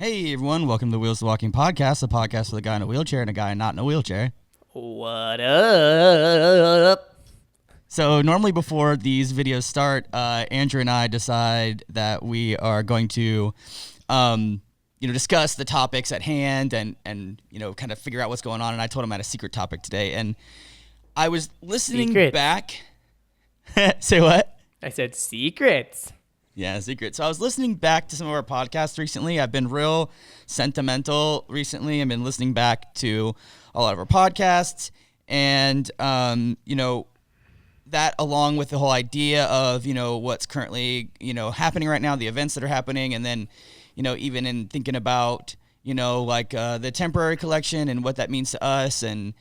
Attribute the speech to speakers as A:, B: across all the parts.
A: Hey everyone, welcome to the Wheels to Walking podcast, the podcast with a guy in a wheelchair and a guy not in a wheelchair.
B: What up?
A: So normally before these videos start, Andrew and I decide that we are going to, discuss the topics at hand and kind of figure out what's going on. And I told him I had a secret topic today, and I was listening back. Say what?
B: I said secrets.
A: Yeah, secret. So I was listening back to some of our podcasts recently. I've been real sentimental recently. I've been listening back to a lot of our podcasts, and that along with the whole idea of what's currently happening right now, the events that are happening, and then even in thinking about the temporary collection and what that means to us, and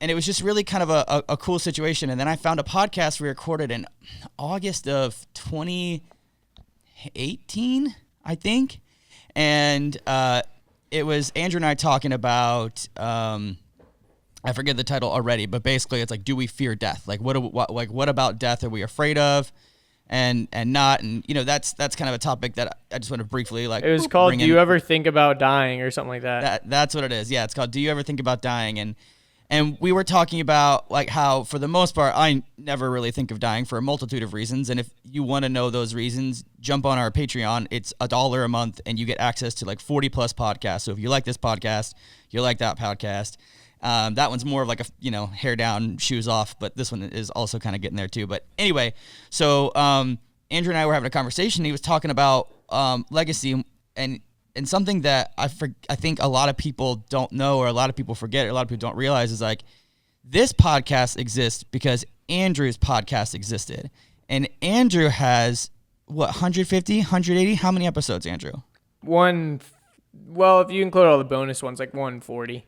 A: it was just really kind of a cool situation. And then I found a podcast we recorded in August of 2018, I think, and it was Andrew and I talking about I forget the title already, but basically it's like, do we fear death? Like what about death are we afraid of and not? And that's kind of a topic that I just want to briefly
B: it was called Do You Ever Think About Dying or something like that.
A: That's what it is. Yeah, it's called Do You Ever Think About Dying? And we were talking about like how, for the most part, I never really think of dying for a multitude of reasons. And if you want to know those reasons, jump on our Patreon. It's $1 a month, and you get access to like 40 plus podcasts. So if you like this podcast, you like that podcast. That one's more of like a hair down, shoes off, but this one is also kind of getting there too. But anyway, so Andrew and I were having a conversation. He was talking about legacy and something that I think a lot of people don't know, or a lot of people forget, or a lot of people don't realize, is like this podcast exists because Andrew's podcast existed. And Andrew has, 150, 180? How many episodes, Andrew?
B: Well, if you include all the bonus ones, like 140.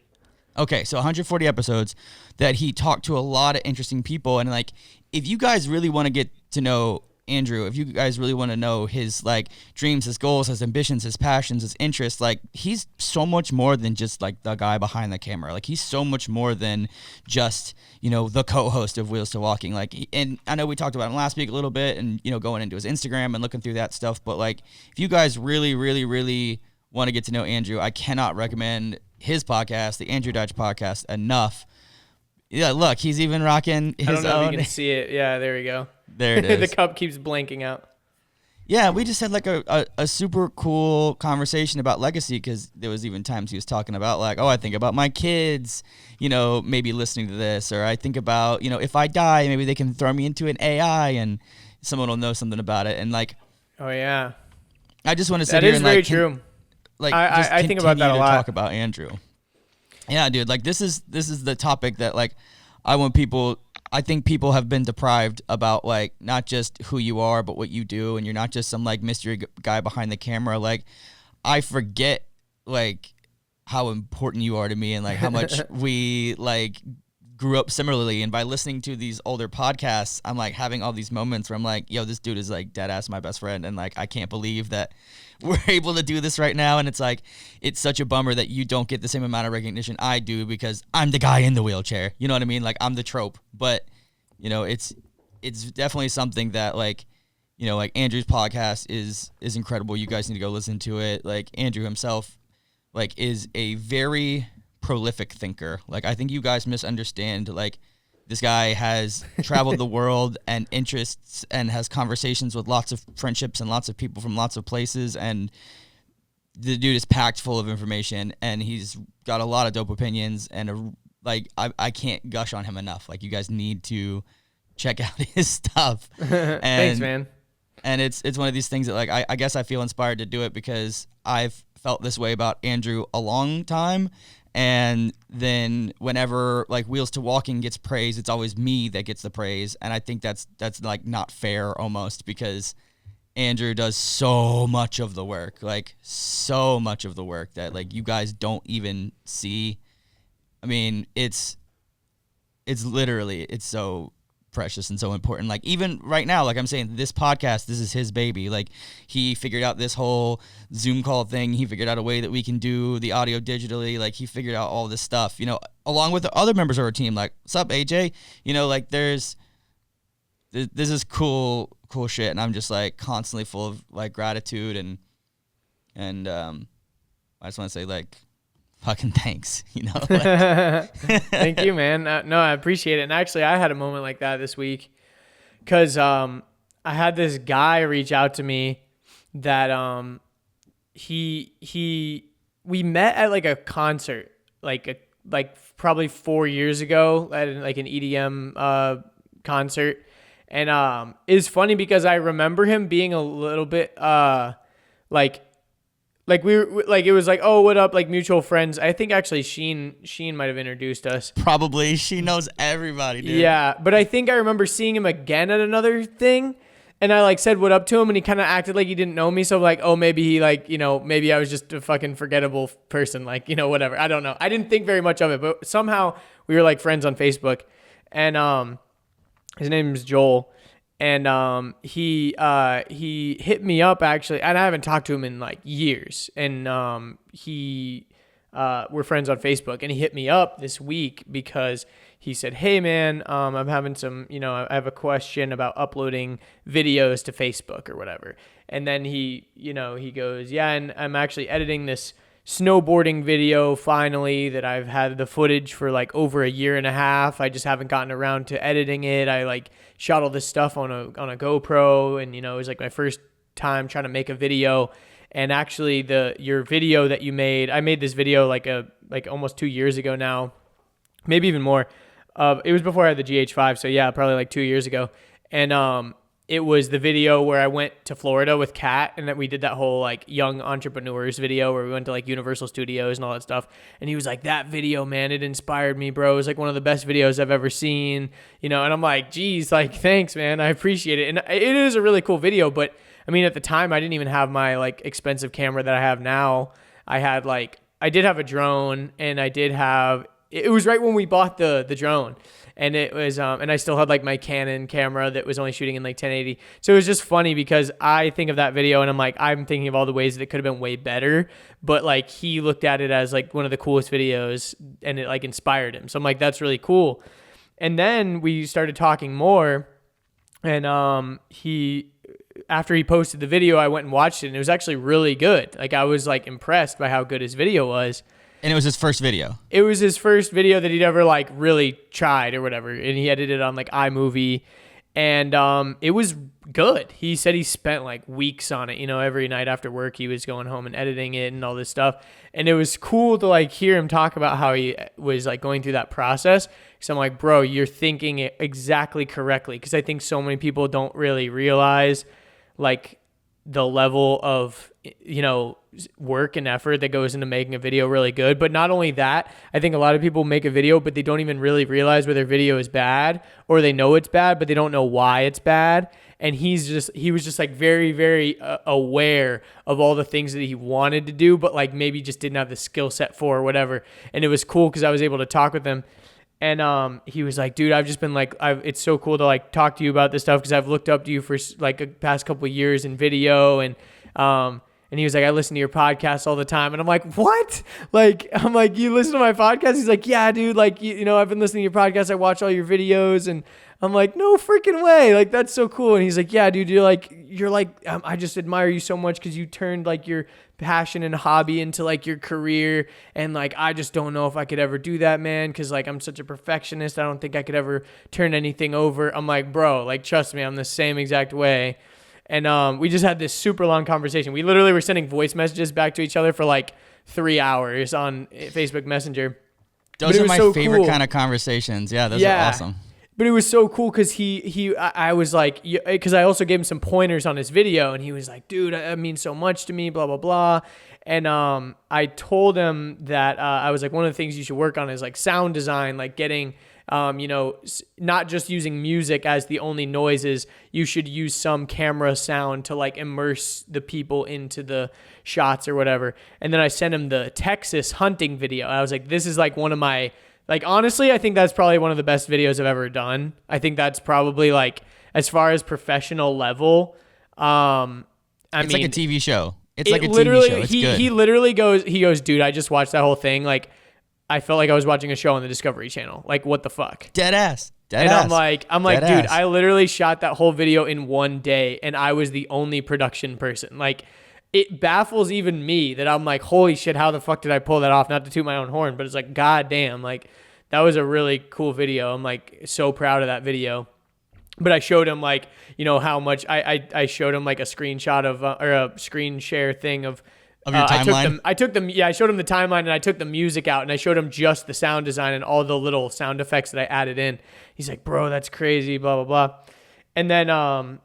A: Okay, so 140 episodes that he talked to a lot of interesting people. And like, if you guys really want to get to know Andrew, if you guys really want to know his like dreams, his goals, his ambitions, his passions, his interests, like he's so much more than just like the guy behind the camera. Like he's so much more than just, the co-host of Wheels to Walking. Like, and I know we talked about him last week a little bit and, going into his Instagram and looking through that stuff. But like, if you guys really, really, really want to get to know Andrew, I cannot recommend his podcast, the Andrew Dodge podcast, enough. Yeah, look, he's even rocking his own.
B: I don't know if you can see it. Yeah, there we go.
A: There it is.
B: The cup keeps blanking out.
A: Yeah, we just had like a super cool conversation about legacy, because there was even times he was talking about like, oh, I think about my kids, maybe listening to this, or I think about, if I die, maybe they can throw me into an AI and someone will know something about it. And like,
B: oh yeah,
A: I just want to sit here and
B: like, true.
A: Like,
B: I think about that a lot.
A: Talk about Andrew. Yeah, dude. Like, this is the topic that like I think people have been deprived about, like, not just who you are, but what you do, and you're not just some like mystery guy behind the camera. Like, I forget like how important you are to me, and like how much we like grew up similarly. And by listening to these older podcasts, I'm like having all these moments where I'm like, yo, this dude is like dead ass my best friend, and like I can't believe that we're able to do this right now. And it's like, it's such a bummer that you don't get the same amount of recognition I do, because I'm the guy in the wheelchair. You know what I mean? Like, I'm the trope. But it's definitely something that like Andrew's podcast is incredible. You guys need to go listen to it. Like, Andrew himself like is a very prolific thinker. Like, I think you guys misunderstand. Like, this guy has traveled the world and interests and has conversations with lots of friendships and lots of people from lots of places. And the dude is packed full of information, and he's got a lot of dope opinions. And I can't gush on him enough. Like, you guys need to check out his stuff.
B: Thanks, man.
A: And it's one of these things that like, I guess I feel inspired to do it because I've felt this way about Andrew a long time. And then whenever like Wheels to Walking gets praise, it's always me that gets the praise. And I think that's like not fair almost, because Andrew does so much of the work, like so much of the work that like you guys don't even see. I mean, it's literally, it's so precious and so important. Like, even right now, like I'm saying, this podcast, this is his baby. Like, he figured out this whole Zoom call thing. He figured out a way that we can do the audio digitally. Like, he figured out all this stuff, along with the other members of our team. Like, what's up, AJ? Like, this is cool shit. And I'm just like constantly full of like gratitude and I just want to say like, fucking thanks, you know? Like,
B: Thank you, man. No, I appreciate it. And actually, I had a moment like that this week because I had this guy reach out to me that we met at like a concert, like probably 4 years ago at like an EDM concert. And it's funny because I remember him being a little bit like we were like, it was like, oh, what up, like mutual friends. I think actually Sheen might have introduced us.
A: Probably. She knows everybody, dude.
B: Yeah, but I think I remember seeing him again at another thing, and I like said what up to him, and he kind of acted like he didn't know me. So like, oh, maybe he like, you know, maybe I was just a fucking forgettable person, like, you know, whatever. I don't know. I didn't think very much of it, but somehow we were like friends on Facebook, and his name is Joel. And he hit me up actually, and I haven't talked to him in like years. And we're friends on Facebook, and he hit me up this week because he said, "Hey man, I'm having some, you know, I have a question about uploading videos to Facebook or whatever." And then he goes, "Yeah, and I'm actually editing this snowboarding video finally that I've had the footage for like over a year and a half. I just haven't gotten around to editing it. I like shot all this stuff on a GoPro, and you know, it was like my first time trying to make a video. And actually your video that you made, I made this video like almost 2 years ago now, maybe even more. It was before I had the GH5, so yeah, probably like 2 years ago. And it was the video where I went to Florida with Kat, and that we did that whole like young entrepreneurs video where we went to like Universal Studios and all that stuff. And he was like, "That video, man, it inspired me, bro. It was like one of the best videos I've ever seen." You know, and I'm like, "Geez, like thanks, man. I appreciate it." And it is a really cool video, but I mean, at the time I didn't even have my like expensive camera that I have now. I did have a drone, and it was right when we bought the drone. And it was, and I still had like my Canon camera that was only shooting in like 1080. So it was just funny because I think of that video and I'm thinking of all the ways that it could have been way better. But like he looked at it as like one of the coolest videos, and it like inspired him. So I'm like, that's really cool. And then we started talking more, and after he posted the video, I went and watched it, and it was actually really good. Like I was like impressed by how good his video was.
A: And it was his first video.
B: It was his first video that he'd ever like really tried or whatever. And he edited it on like iMovie, and it was good. He said he spent like weeks on it. You know, every night after work, he was going home and editing it and all this stuff. And it was cool to like hear him talk about how he was like going through that process. So I'm like, bro, you're thinking it exactly correctly. Because I think so many people don't really realize like the level of, you know, work and effort that goes into making a video really good. But not only that, I think a lot of people make a video, but they don't even really realize whether their video is bad, or they know it's bad, but they don't know why it's bad. And he was just like very, very aware of all the things that he wanted to do, but like maybe just didn't have the skill set for or whatever. And it was cool because I was able to talk with him. And he was like, "Dude, I've just been like, it's so cool to like talk to you about this stuff because I've looked up to you for like the past couple of years in video." And he was like, "I listen to your podcast all the time." And I'm like, "What?" Like, I'm like, "You listen to my podcast?" He's like, "Yeah, dude. Like, you know, I've been listening to your podcast. I watch all your videos." And I'm like, "No freaking way. Like, that's so cool." And he's like, "Yeah, dude, you're like, I just admire you so much because you turned like your passion and hobby into like your career. And like, I just don't know if I could ever do that, man. Cause like, I'm such a perfectionist. I don't think I could ever turn anything over." I'm like, "Bro, like, trust me, I'm the same exact way." And we just had this super long conversation. We literally were sending voice messages back to each other for like 3 hours on Facebook Messenger.
A: Those are my favorite kind of conversations. Yeah, those are awesome.
B: But it was so cool because I was like, because I also gave him some pointers on his video, and he was like, "Dude, that means so much to me, blah, blah, blah." And I told him that I was like, one of the things you should work on is like sound design, like getting, you know, not just using music as the only noises. You should use some camera sound to like immerse the people into the shots or whatever. And then I sent him the Texas hunting video. I was like, this is like one of my, like, honestly, I think that's probably one of the best videos I've ever done. I think that's probably like, as far as professional level, it's
A: like a TV show. It's like a
B: TV
A: show. It's good.
B: He literally goes, "Dude, I just watched that whole thing. Like, I felt like I was watching a show on the Discovery Channel. Like, what the fuck?"
A: Dead ass.
B: I'm like, "Dude, I literally shot that whole video in one day, and I was the only production person." Like, it baffles even me that I'm like, holy shit, how the fuck did I pull that off? Not to toot my own horn, but it's like, god damn, like that was a really cool video. I'm like so proud of that video. But I showed him like, how much I showed him like a screenshot of or a screen share thing of
A: Your timeline.
B: I showed him the timeline and I took the music out and I showed him just the sound design and all the little sound effects that I added in. He's like, bro, that's crazy, blah, blah, blah. And then,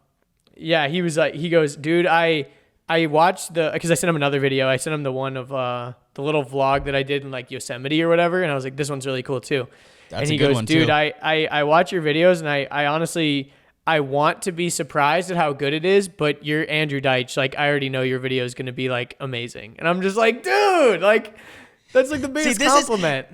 B: he was like, he goes, dude, I watched because I sent him another video. I sent him the one of the little vlog that I did in like Yosemite or whatever. And I was like, this one's really cool too.
A: That's
B: and he
A: a good
B: goes,
A: one
B: dude,
A: too.
B: I watch your videos and I honestly, I want to be surprised at how good it is, but you're Andrew Deitch. Like, I already know your video is going to be like amazing. And I'm just like, dude, like, that's like the biggest compliment.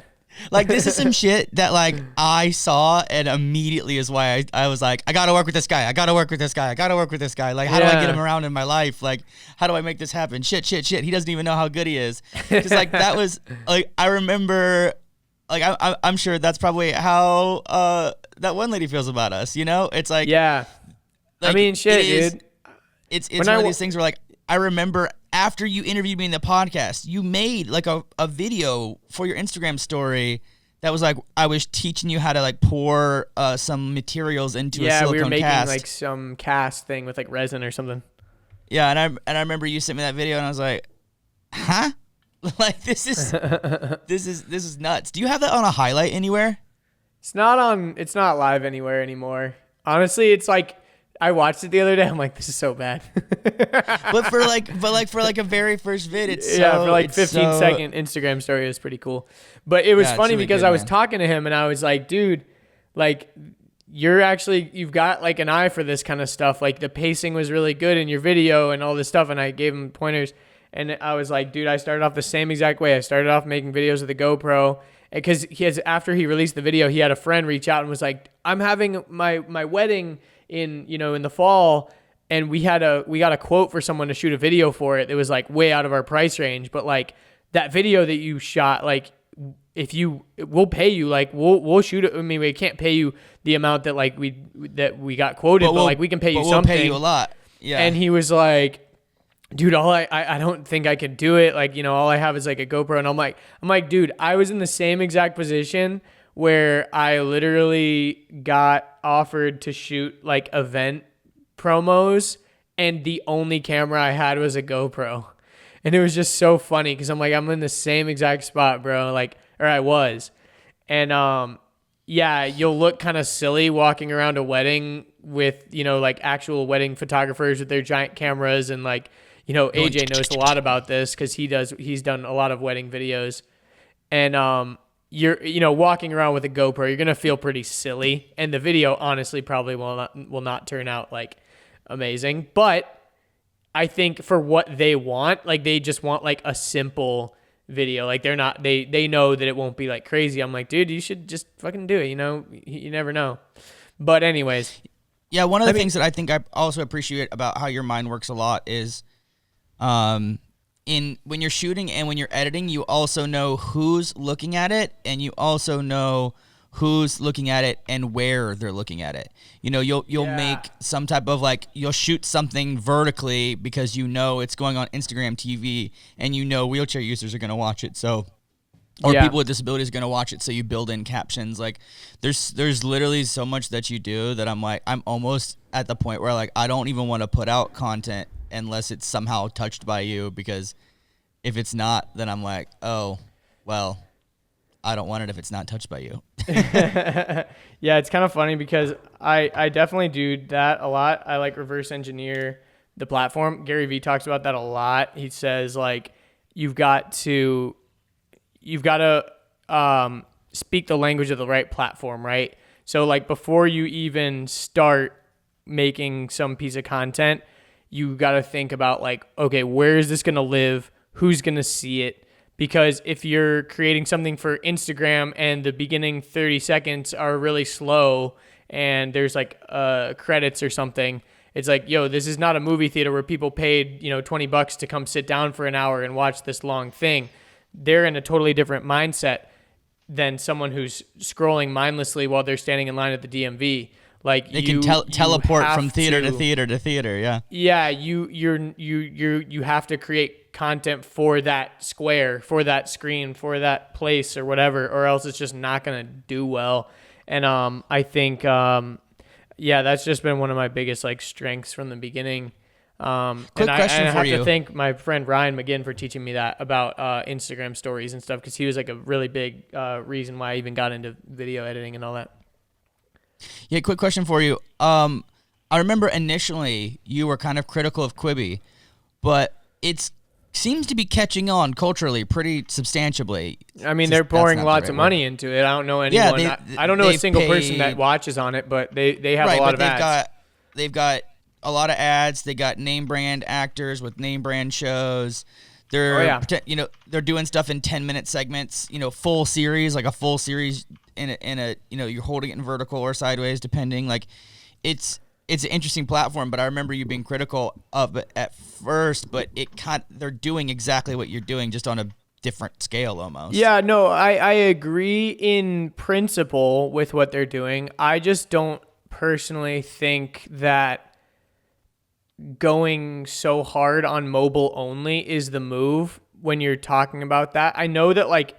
A: This is some shit that like I saw and immediately is why I was like, I gotta work with this guy. I gotta work with this guy. I gotta work with this guy. Like, how do I get him around in my life? Like, how do I make this happen? Shit. He doesn't even know how good he is. Because like that was like, I remember, like I'm sure that's probably how that one lady feels about us. It's like,
B: yeah.
A: Like,
B: I mean, shit, dude.
A: It's one of these things where like I remember after you interviewed me in the podcast, you made like a video for your Instagram story that was like, I was teaching you how to like pour some materials into a silicone cast.
B: Yeah, we were making like some cast thing with like resin or something.
A: Yeah, and I remember you sent me that video and I was like, huh? Like this is nuts. Do you have that on a highlight anywhere?
B: It's not live anywhere anymore. Honestly, it's like I watched it the other day. I'm like, this is so bad.
A: but for like a very first vid, it's
B: for like 15-second Instagram story, it was pretty cool. But it was funny really because I was talking to him and I was like, dude, like you've got like an eye for this kind of stuff. Like the pacing was really good in your video and all this stuff. And I gave him pointers and I was like, dude, I started off the same exact way. I started off making videos with a GoPro because after he released the video, he had a friend reach out and was like, I'm having my wedding in the fall, and we got a quote for someone to shoot a video for it. It was like way out of our price range, but like that video that you shot, like we'll pay you, like we'll shoot it. I mean, we can't pay you the amount that like we got quoted, but like we can pay you something.
A: We'll pay you a lot. Yeah.
B: And he was like, dude, I don't think I could do it. Like, all I have is like a GoPro. And I'm like, dude, I was in the same exact position where I literally got offered to shoot like event promos and the only camera I had was a GoPro. And it was just so funny because I'm like, I'm in the same exact spot, bro. Like, or I was. And you'll look kind of silly walking around a wedding with, like actual wedding photographers with their giant cameras and like, AJ knows a lot about this because he's done a lot of wedding videos. And you're walking around with a GoPro, you're gonna feel pretty silly, and the video honestly probably will not turn out like amazing. But I think for what they want, like they just want like a simple video. Like they know that it won't be like crazy. I'm like, dude, you should just fucking do it. You never know. But anyways,
A: yeah, one of the things that I think I also appreciate about how your mind works a lot is, when you're shooting and when you're editing, you also know who's looking at it, and you also know who's looking at it and where they're looking at it. You'll make some type of like, you'll shoot something vertically because it's going on Instagram TV and wheelchair users are going to watch it. So, or people with disabilities are going to watch it. So you build in captions. Like there's literally so much that you do that I'm like, I'm almost at the point where like, I don't even want to put out content unless it's somehow touched by you, because if it's not, then I'm like, oh, well, I don't want it if it's not touched by you.
B: Yeah, it's kind of funny because I definitely do that a lot. I like reverse engineer the platform. Gary Vee talks about that a lot. He says like you've got to speak the language of the right platform, right? So like before you even start making some piece of content, you got to think about like, okay, where is this going to live? Who's going to see it? Because if you're creating something for Instagram and the beginning 30 seconds are really slow and there's like credits or something, it's like, yo, this is not a movie theater where people paid, $20 to come sit down for an hour and watch this long thing. They're in a totally different mindset than someone who's scrolling mindlessly while they're standing in line at the DMV. Like
A: They can
B: you
A: teleport
B: have
A: from theater to
B: to-
A: theater to theater. Yeah.
B: Yeah, you have to create content for that square, for that screen, for that place or whatever, or else it's just not gonna do well. And I think yeah, that's just been one of my biggest like strengths from the beginning.
A: Quick
B: and
A: question
B: I
A: for
B: have
A: you.
B: to thank my friend Ryan McGinn for teaching me that about Instagram stories and stuff, because he was like a really big reason why I even got into video editing and all that.
A: Yeah, quick question for you. I remember initially you were kind of critical of Quibi, but it seems to be catching on culturally pretty substantially.
B: I mean,
A: Just-
B: they're
A: that's
B: pouring
A: not the
B: lots
A: right
B: of
A: word.
B: money into it. I don't know anyone.
A: Yeah,
B: I don't know a
A: they've
B: single person
A: paid-
B: that watches on it, but they have
A: Right,
B: a lot
A: but
B: of ads.
A: they've got a lot of ads. They got name brand actors with name brand shows. They're
B: Oh, yeah.
A: they're doing stuff in 10-minute segments. Full series, like a full series in a you're holding it in vertical or sideways depending. Like it's an interesting platform, but I remember you being critical of it at first. But they're doing exactly what you're doing, just on a different scale almost.
B: Yeah, no, I agree in principle with what they're doing. I just don't personally think that going so hard on mobile only is the move when you're talking about that. I know that like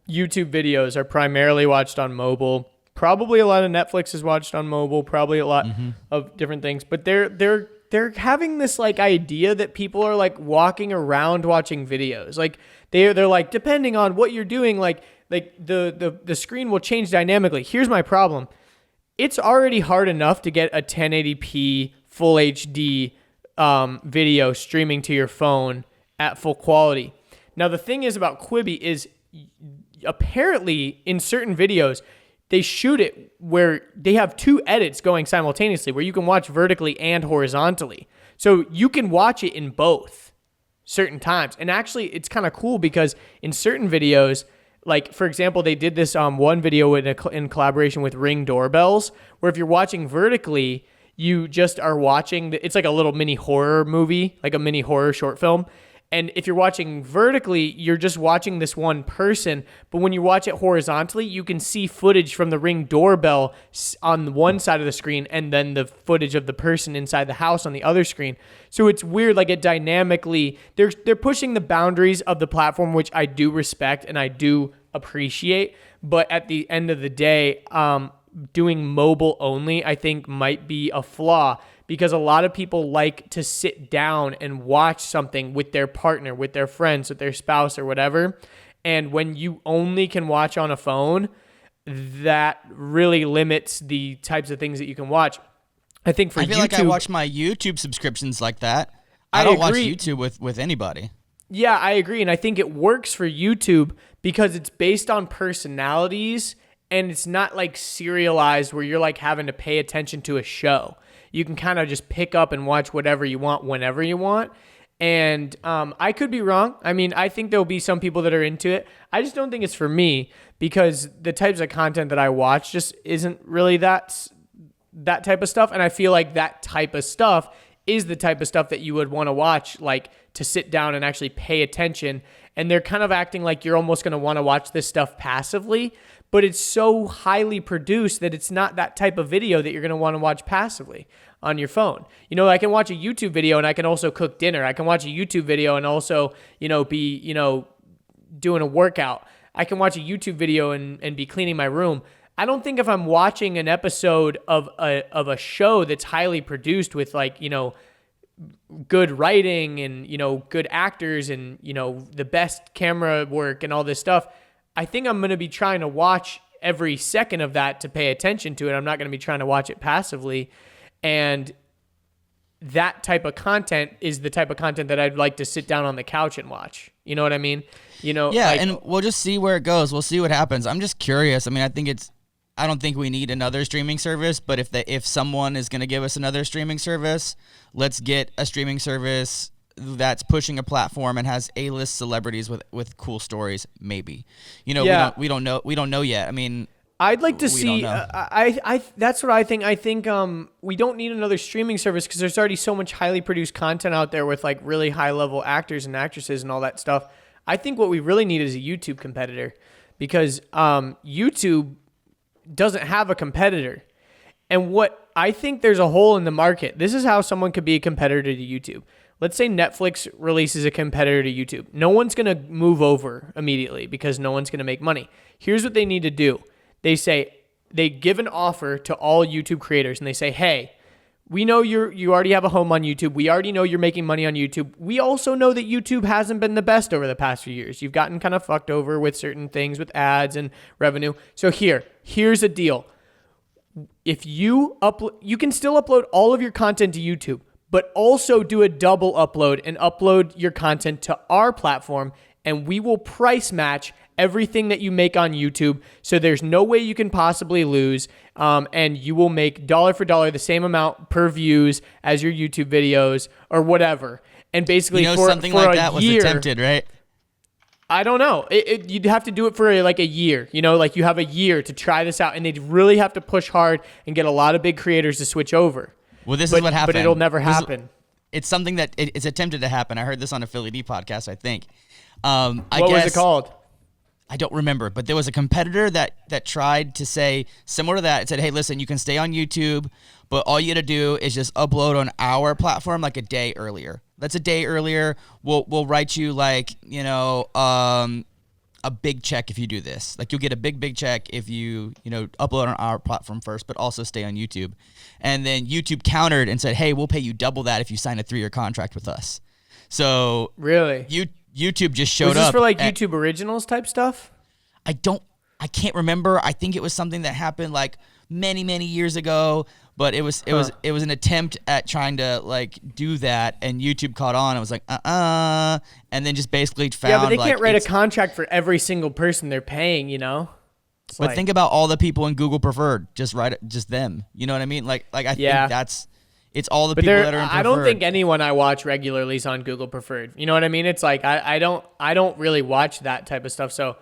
B: YouTube videos are primarily watched on mobile. Probably a lot of Netflix is watched on mobile, probably a lot of different things, but they're having this like idea that people are like walking around watching videos. Like they're like, depending on what you're doing, like the screen will change dynamically. Here's my problem. It's already hard enough to get a 1080p full HD video streaming to your phone at full quality. Now the thing is about Quibi is apparently in certain videos they shoot it where they have two edits going simultaneously, where you can watch vertically and horizontally. So you can watch it in both certain times. And actually, it's kind of cool because in certain videos, like, for example, they did this one video in collaboration with Ring doorbells, where if you're watching vertically, you just are watching, it's like a little mini horror movie, like a mini horror short film. And if you're watching vertically, you're just watching this one person. But when you watch it horizontally, you can see footage from the Ring doorbell on one side of the screen and then the footage of the person inside the house on the other screen. So it's weird, like it dynamically, they're pushing the boundaries of the platform, which I do respect and I do appreciate. But at the end of the day, doing mobile only, I think might be a flaw, because a lot of people like to sit down and watch something with their partner, with their friends, with their spouse or whatever. And when you only can watch on a phone, that really limits the types of things that you can watch. I think for YouTube,
A: I feel like I watch my YouTube subscriptions like that.
B: I
A: I don't watch
B: agree.
A: YouTube with anybody.
B: Yeah, I agree. And I think it works for YouTube because it's based on personalities and it's not like serialized where you're like having to pay attention to a show. You can kind of just pick up and watch whatever you want whenever you want. And I could be wrong. I mean, I think there'll be some people that are into it. I just don't think it's for me because the types of content that I watch just isn't really that type of stuff. And I feel like that type of stuff is the type of stuff that you would want to watch, like to sit down and actually pay attention. And they're kind of acting like you're almost going to want to watch this stuff passively, but it's so highly produced that it's not that type of video that you're going to want to watch passively on your phone. I can watch a YouTube video and I can also cook dinner. I can watch a YouTube video and also, be, doing a workout. I can watch a YouTube video and be cleaning my room. I don't think if I'm watching an episode of a show that's highly produced with like, good writing and, good actors and, the best camera work and all this stuff, I think I'm going to be trying to watch every second of that to pay attention to it. I'm not going to be trying to watch it passively. And that type of content is the type of content that I'd like to sit down on the couch and watch. You know what I mean?
A: Yeah,
B: like,
A: and we'll just see where it goes. We'll see what happens. I'm just curious. I mean, I don't think we need another streaming service, but if someone is going to give us another streaming service, let's get a streaming service that's pushing a platform and has A-list celebrities with cool stories. Maybe,
B: Yeah.
A: we don't know yet. I mean,
B: I'd like to
A: we
B: see.
A: don't know.
B: I that's what I think. I think we don't need another streaming service because there's already so much highly produced content out there with like really high level actors and actresses and all that stuff. I think what we really need is a YouTube competitor because YouTube doesn't have a competitor. And what I think there's a hole in the market. This is how someone could be a competitor to YouTube. Let's say Netflix releases a competitor to YouTube. No one's going to move over immediately because no one's going to make money. Here's what they need to do. They give an offer to all YouTube creators and they say, hey, we know you already have a home on YouTube. We already know you're making money on YouTube. We also know that YouTube hasn't been the best over the past few years. You've gotten kind of fucked over with certain things with ads and revenue. So here's a deal. If you can still upload all of your content to YouTube, but also do a double upload and upload your content to our platform, and we will price match everything that you make on YouTube. So there's no way you can possibly lose. And you will make dollar for dollar the same amount per views as your YouTube videos or whatever. And basically,
A: something
B: for
A: like
B: a
A: that was
B: year,
A: attempted, right?
B: I don't know. You'd have to do it for like a year. Like you have a year to try this out, and they'd really have to push hard and get a lot of big creators to switch over.
A: Well, this is what happened.
B: But it'll never happen.
A: It's something that it's attempted to happen. I heard this on a Philly D podcast, I think.
B: What was it called?
A: I don't remember, but there was a competitor that tried to say similar to that. It said, hey, listen, you can stay on YouTube, but all you got to do is just upload on our platform like a day earlier. That's a day earlier. We'll write you like, a big check if you do this. Like you'll get a big check if you upload on our platform first, but also stay on YouTube. And then YouTube countered and said, hey, we'll pay you double that if you sign a 3-year contract with us. So
B: really,
A: YouTube just showed up.
B: Was this for like YouTube Originals type stuff?
A: I can't remember. I think it was something that happened like many years ago, but it was an attempt at trying to like do that, and YouTube caught on and was like, and then just basically found.
B: Yeah, but they can't write a contract for every single person they're paying,
A: But think about all the people in Google Preferred. Just write it, just them. You know what I mean? Like I think it's all the people that are in Preferred.
B: I don't think anyone I watch regularly is on Google Preferred. You know what I mean? It's like I don't really watch that type of stuff. So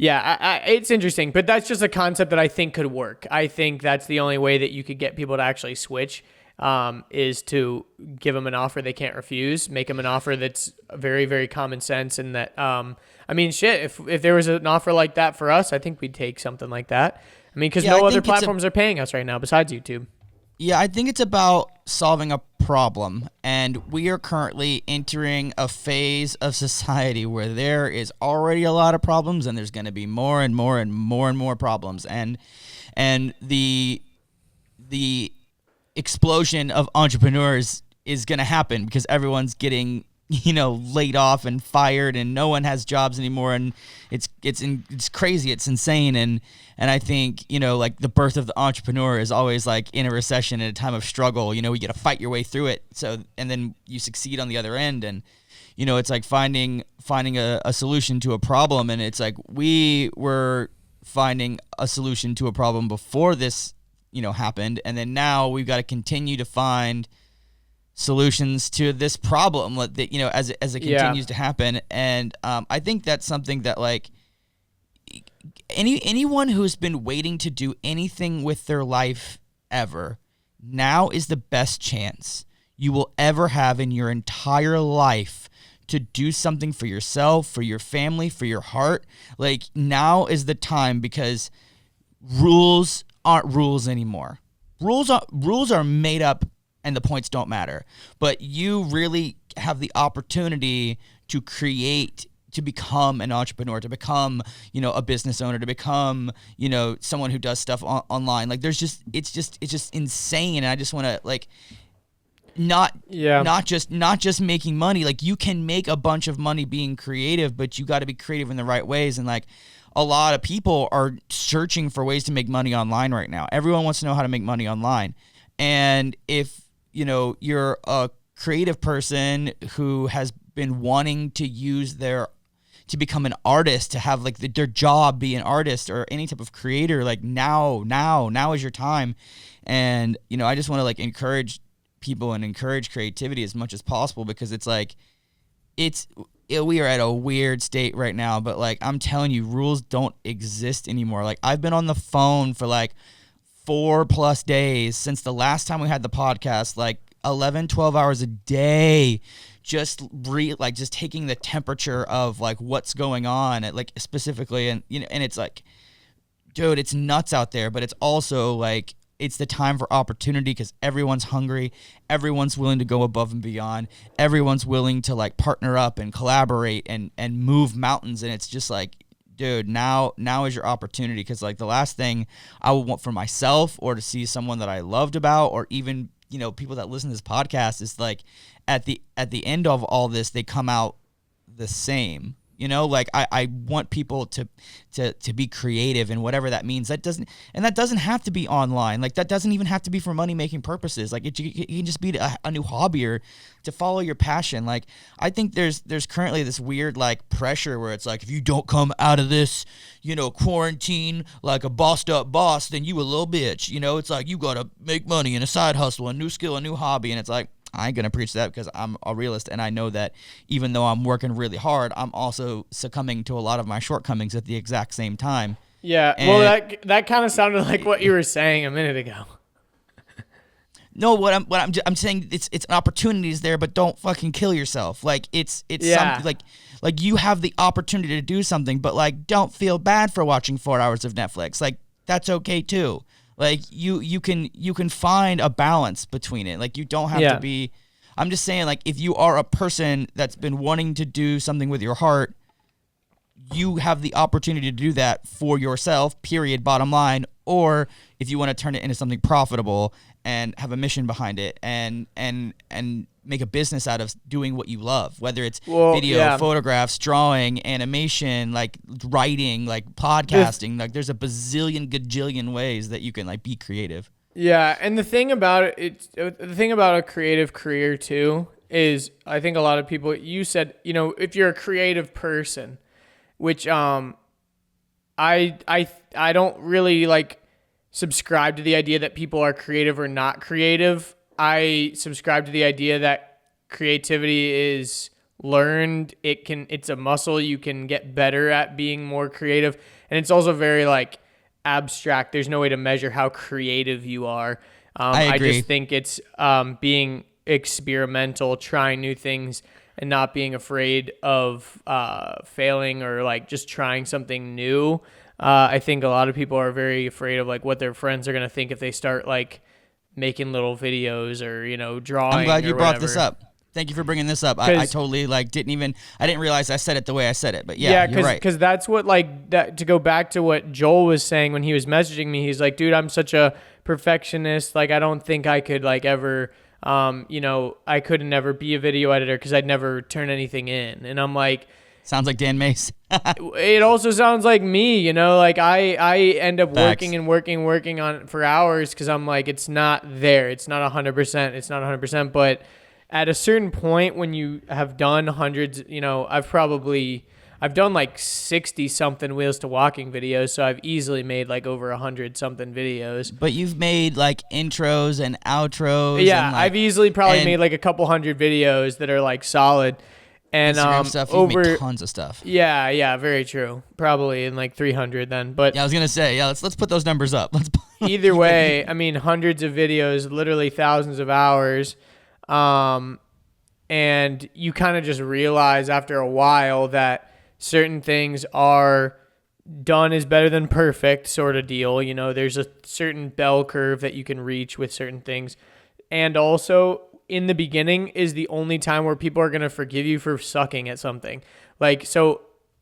B: yeah, it's interesting, but that's just a concept that I think could work. I think that's the only way that you could get people to actually switch, is to give them an offer they can't refuse, make them an offer that's very, very common sense. And that, if there was an offer like that for us, I think we'd take something like that. I mean, because no other platforms are paying us right now besides YouTube.
A: Yeah, I think it's about solving a problem, and we are currently entering a phase of society where there is already a lot of problems, and there's going to be more and more and more and more problems, and the explosion of entrepreneurs is going to happen because everyone's getting laid off and fired, and no one has jobs anymore, and it's crazy, it's insane, and I think like the birth of the entrepreneur is always like in a recession, in a time of struggle. You got to fight your way through it, and then you succeed on the other end, and it's like finding a solution to a problem, and it's like we were finding a solution to a problem before this happened, and then now we've got to continue to find solutions to this problem that as it continues to happen. And I think that's something that like anyone who's been waiting to do anything with their life ever, now is the best chance you will ever have in your entire life to do something for yourself, for your family, for your heart. Like now is the time, because rules aren't rules anymore. Rules are made up and the points don't matter. But you really have the opportunity to create, to become an entrepreneur, to become, a business owner, to become, someone who does stuff online. Like it's just insane. And I just want to like, not just making money. Like you can make a bunch of money being creative, but you got to be creative in the right ways. And like a lot of people are searching for ways to make money online right now. Everyone wants to know how to make money online. And if, you're a creative person who has been wanting to to become an artist, to have like their job be an artist or any type of creator, like now is your time. And, I just want to like encourage people and encourage creativity as much as possible, because it's like, we are at a weird state right now, but like, I'm telling you, rules don't exist anymore. Like I've been on the phone for like 4+ days since the last time we had the podcast, like 11-12 hours a day, just taking the temperature of like what's going on at like specifically. And and it's like, dude, it's nuts out there, but it's also like it's the time for opportunity because everyone's hungry. Everyone's willing to go above and beyond. Everyone's willing to like partner up and collaborate and move mountains. And it's just like, dude, now is your opportunity. Because like the last thing I would want for myself or to see someone that I loved about, or even, you know, people that listen to this podcast, is like at the end of all this, they come out the same. You know, like I want people to be creative, and whatever that means. That doesn't have to be online. Like that doesn't even have to be for money making purposes. Like it can just be a new hobby or to follow your passion. Like I think there's currently this weird like pressure where it's like, if you don't come out of this, you know, quarantine like a bossed up boss, then you a little bitch. You know, it's like you gotta make money and a side hustle, a new skill, a new hobby, and it's like, I ain't going to preach that because I'm a realist, and I know that even though I'm working really hard, I'm also succumbing to a lot of my shortcomings at the exact same time.
B: Yeah, and well, that kind of sounded like what you were saying a minute ago.
A: No, I'm saying it's opportunities there, but don't fucking kill yourself. Like it's something like you have the opportunity to do something, but like don't feel bad for watching 4 hours of Netflix. Like that's okay too. Like you can find a balance between it. Like you don't have to be. I'm just saying, like, if you are a person that's been wanting to do something with your heart, you have the opportunity to do that for yourself. Period. Bottom line. Or if you want to turn it into something profitable and have a mission behind it, and make a business out of doing what you love, whether it's video, photographs, drawing, animation, like writing, like podcasting, like there's a bazillion gajillion ways that you can like be creative.
B: Yeah, and the thing about a creative career too is, I think a lot of people, you said, you know, if you're a creative person, which I don't really like subscribe to the idea that people are creative or not creative. I subscribe to the idea that creativity is learned. It's a muscle. You can get better at being more creative. And it's also very like abstract. There's no way to measure how creative you are.
A: I agree.
B: I just think it's being experimental, trying new things, and not being afraid of failing or like just trying something new. I think a lot of people are very afraid of like what their friends are going to think if they start like making little videos or, you know, drawing.
A: I'm glad you
B: brought
A: this up. Thank you for bringing this up. I totally like I didn't realize I said it the way I said it, but you're right.
B: Because that's what like that, to go back to what Joel was saying when he was messaging me, he's like, dude, I'm such a perfectionist. Like, I don't think I could like ever, you know, I couldn't ever be a video editor because I'd never turn anything in. And I'm like,
A: sounds like Dan Mace.
B: It also sounds like me, you know, like I end up working on it for hours because I'm like, it's not there. It's not 100%. It's not 100%. But at a certain point when you have done hundreds, you know, I've done like 60 something Wheels to Walking videos. So I've easily made like over 100 something videos.
A: But you've made like intros and outros.
B: Yeah.
A: And like,
B: I've easily probably made like a couple hundred videos that are like solid. And
A: Instagram stuff, you've made tons of stuff.
B: Yeah, very true. Probably in like 300 then. But
A: yeah, I was gonna say, let's put those numbers up.
B: Either way, I mean, hundreds of videos, literally thousands of hours, and you kind of just realize after a while that certain things are done is better than perfect, sort of deal. You know, there's a certain bell curve that you can reach with certain things, and also, in the beginning is the only time where people are going to forgive you for sucking at something. Like, so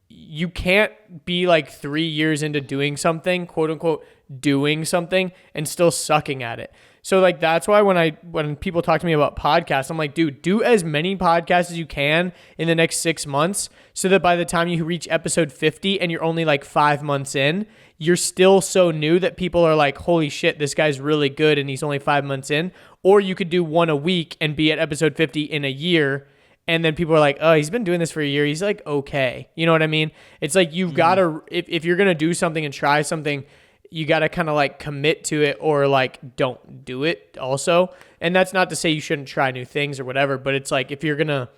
B: you can't be like 3 years into doing something, quote unquote, doing something and still sucking at it. So like, that's why when people talk to me about podcasts, I'm like, dude, do as many podcasts as you can in the next 6 months so that by the time you reach episode 50 and you're only like 5 months in, you're still so new that people are like, holy shit, this guy's really good and he's only 5 months in. Or you could do one a week and be at episode 50 in a year. And then people are like, oh, he's been doing this for a year. He's like, okay. You know what I mean? It's like, you've got to, if you're going to do something and try something, you got to kind of like commit to it or like don't do it also. And that's not to say you shouldn't try new things or whatever, but it's like, if you're going to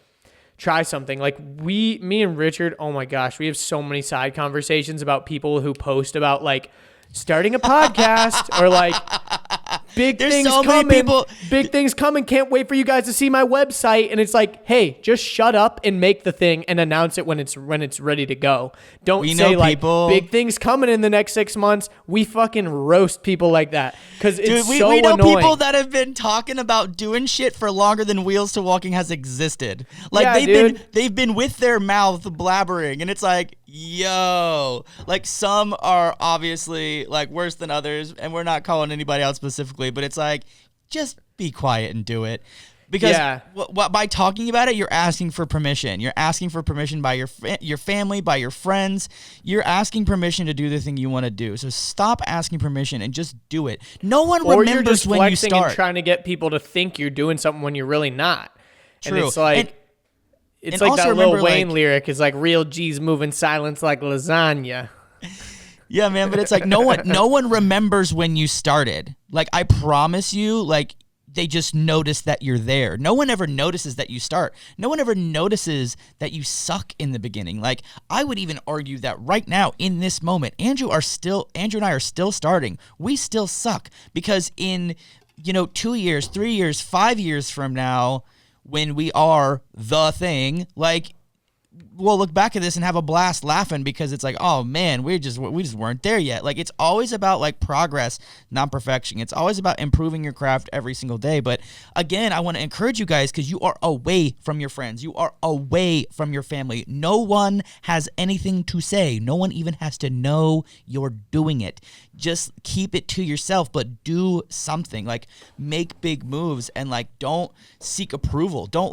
B: try something, like me and Richard, oh my gosh, we have so many side conversations about people who post about like starting a podcast or like big
A: There's
B: things
A: so
B: coming.
A: many people.
B: Big things coming. Can't wait for you guys to see my website. And it's like, hey, just shut up and make the thing and announce it when it's ready to go. Don't
A: We
B: say
A: know
B: like
A: people-
B: big things coming in the next 6 months. We fucking roast people like that because it's
A: Dude,
B: so
A: we know
B: annoying.
A: people that have been talking about doing shit for longer than Wheels to Walking has existed. Like
B: Yeah,
A: they've been with their mouth blabbering, and it's like, yo, like some are obviously like worse than others, and we're not calling anybody out specifically, but it's like, just be quiet and do it. Because by talking about it, you're asking for permission. You're asking for permission by your family, by your friends. You're asking permission to do the thing you want to do. So stop asking permission and just do it. No one
B: or
A: remembers
B: you're just
A: when you
B: flexing
A: start.
B: and trying to get people to think you're doing something when you're really not.
A: True.
B: And it's like...
A: And
B: it's like
A: also
B: that Lil
A: remember,
B: Wayne
A: like-
B: lyric is like real G's moving silence like lasagna.
A: Yeah, man, but it's like no one remembers when you started. Like, I promise you, like, they just notice that you're there. No one ever notices that you start. No one ever notices that you suck in the beginning. Like, I would even argue that right now, in this moment, Andrew and I are still starting. We still suck because in, 2 years, 3 years, 5 years from now, when we are the thing, like, we'll look back at this and have a blast laughing because it's like, oh man, we just weren't there yet. Like, it's always about like progress, not perfection. It's always about improving your craft every single day. But again, I want to encourage you guys because you are away from your friends. You are away from your family. No one has anything to say. No one even has to know you're doing it. Just keep it to yourself, but do something. Like, make big moves and like don't seek approval. Don't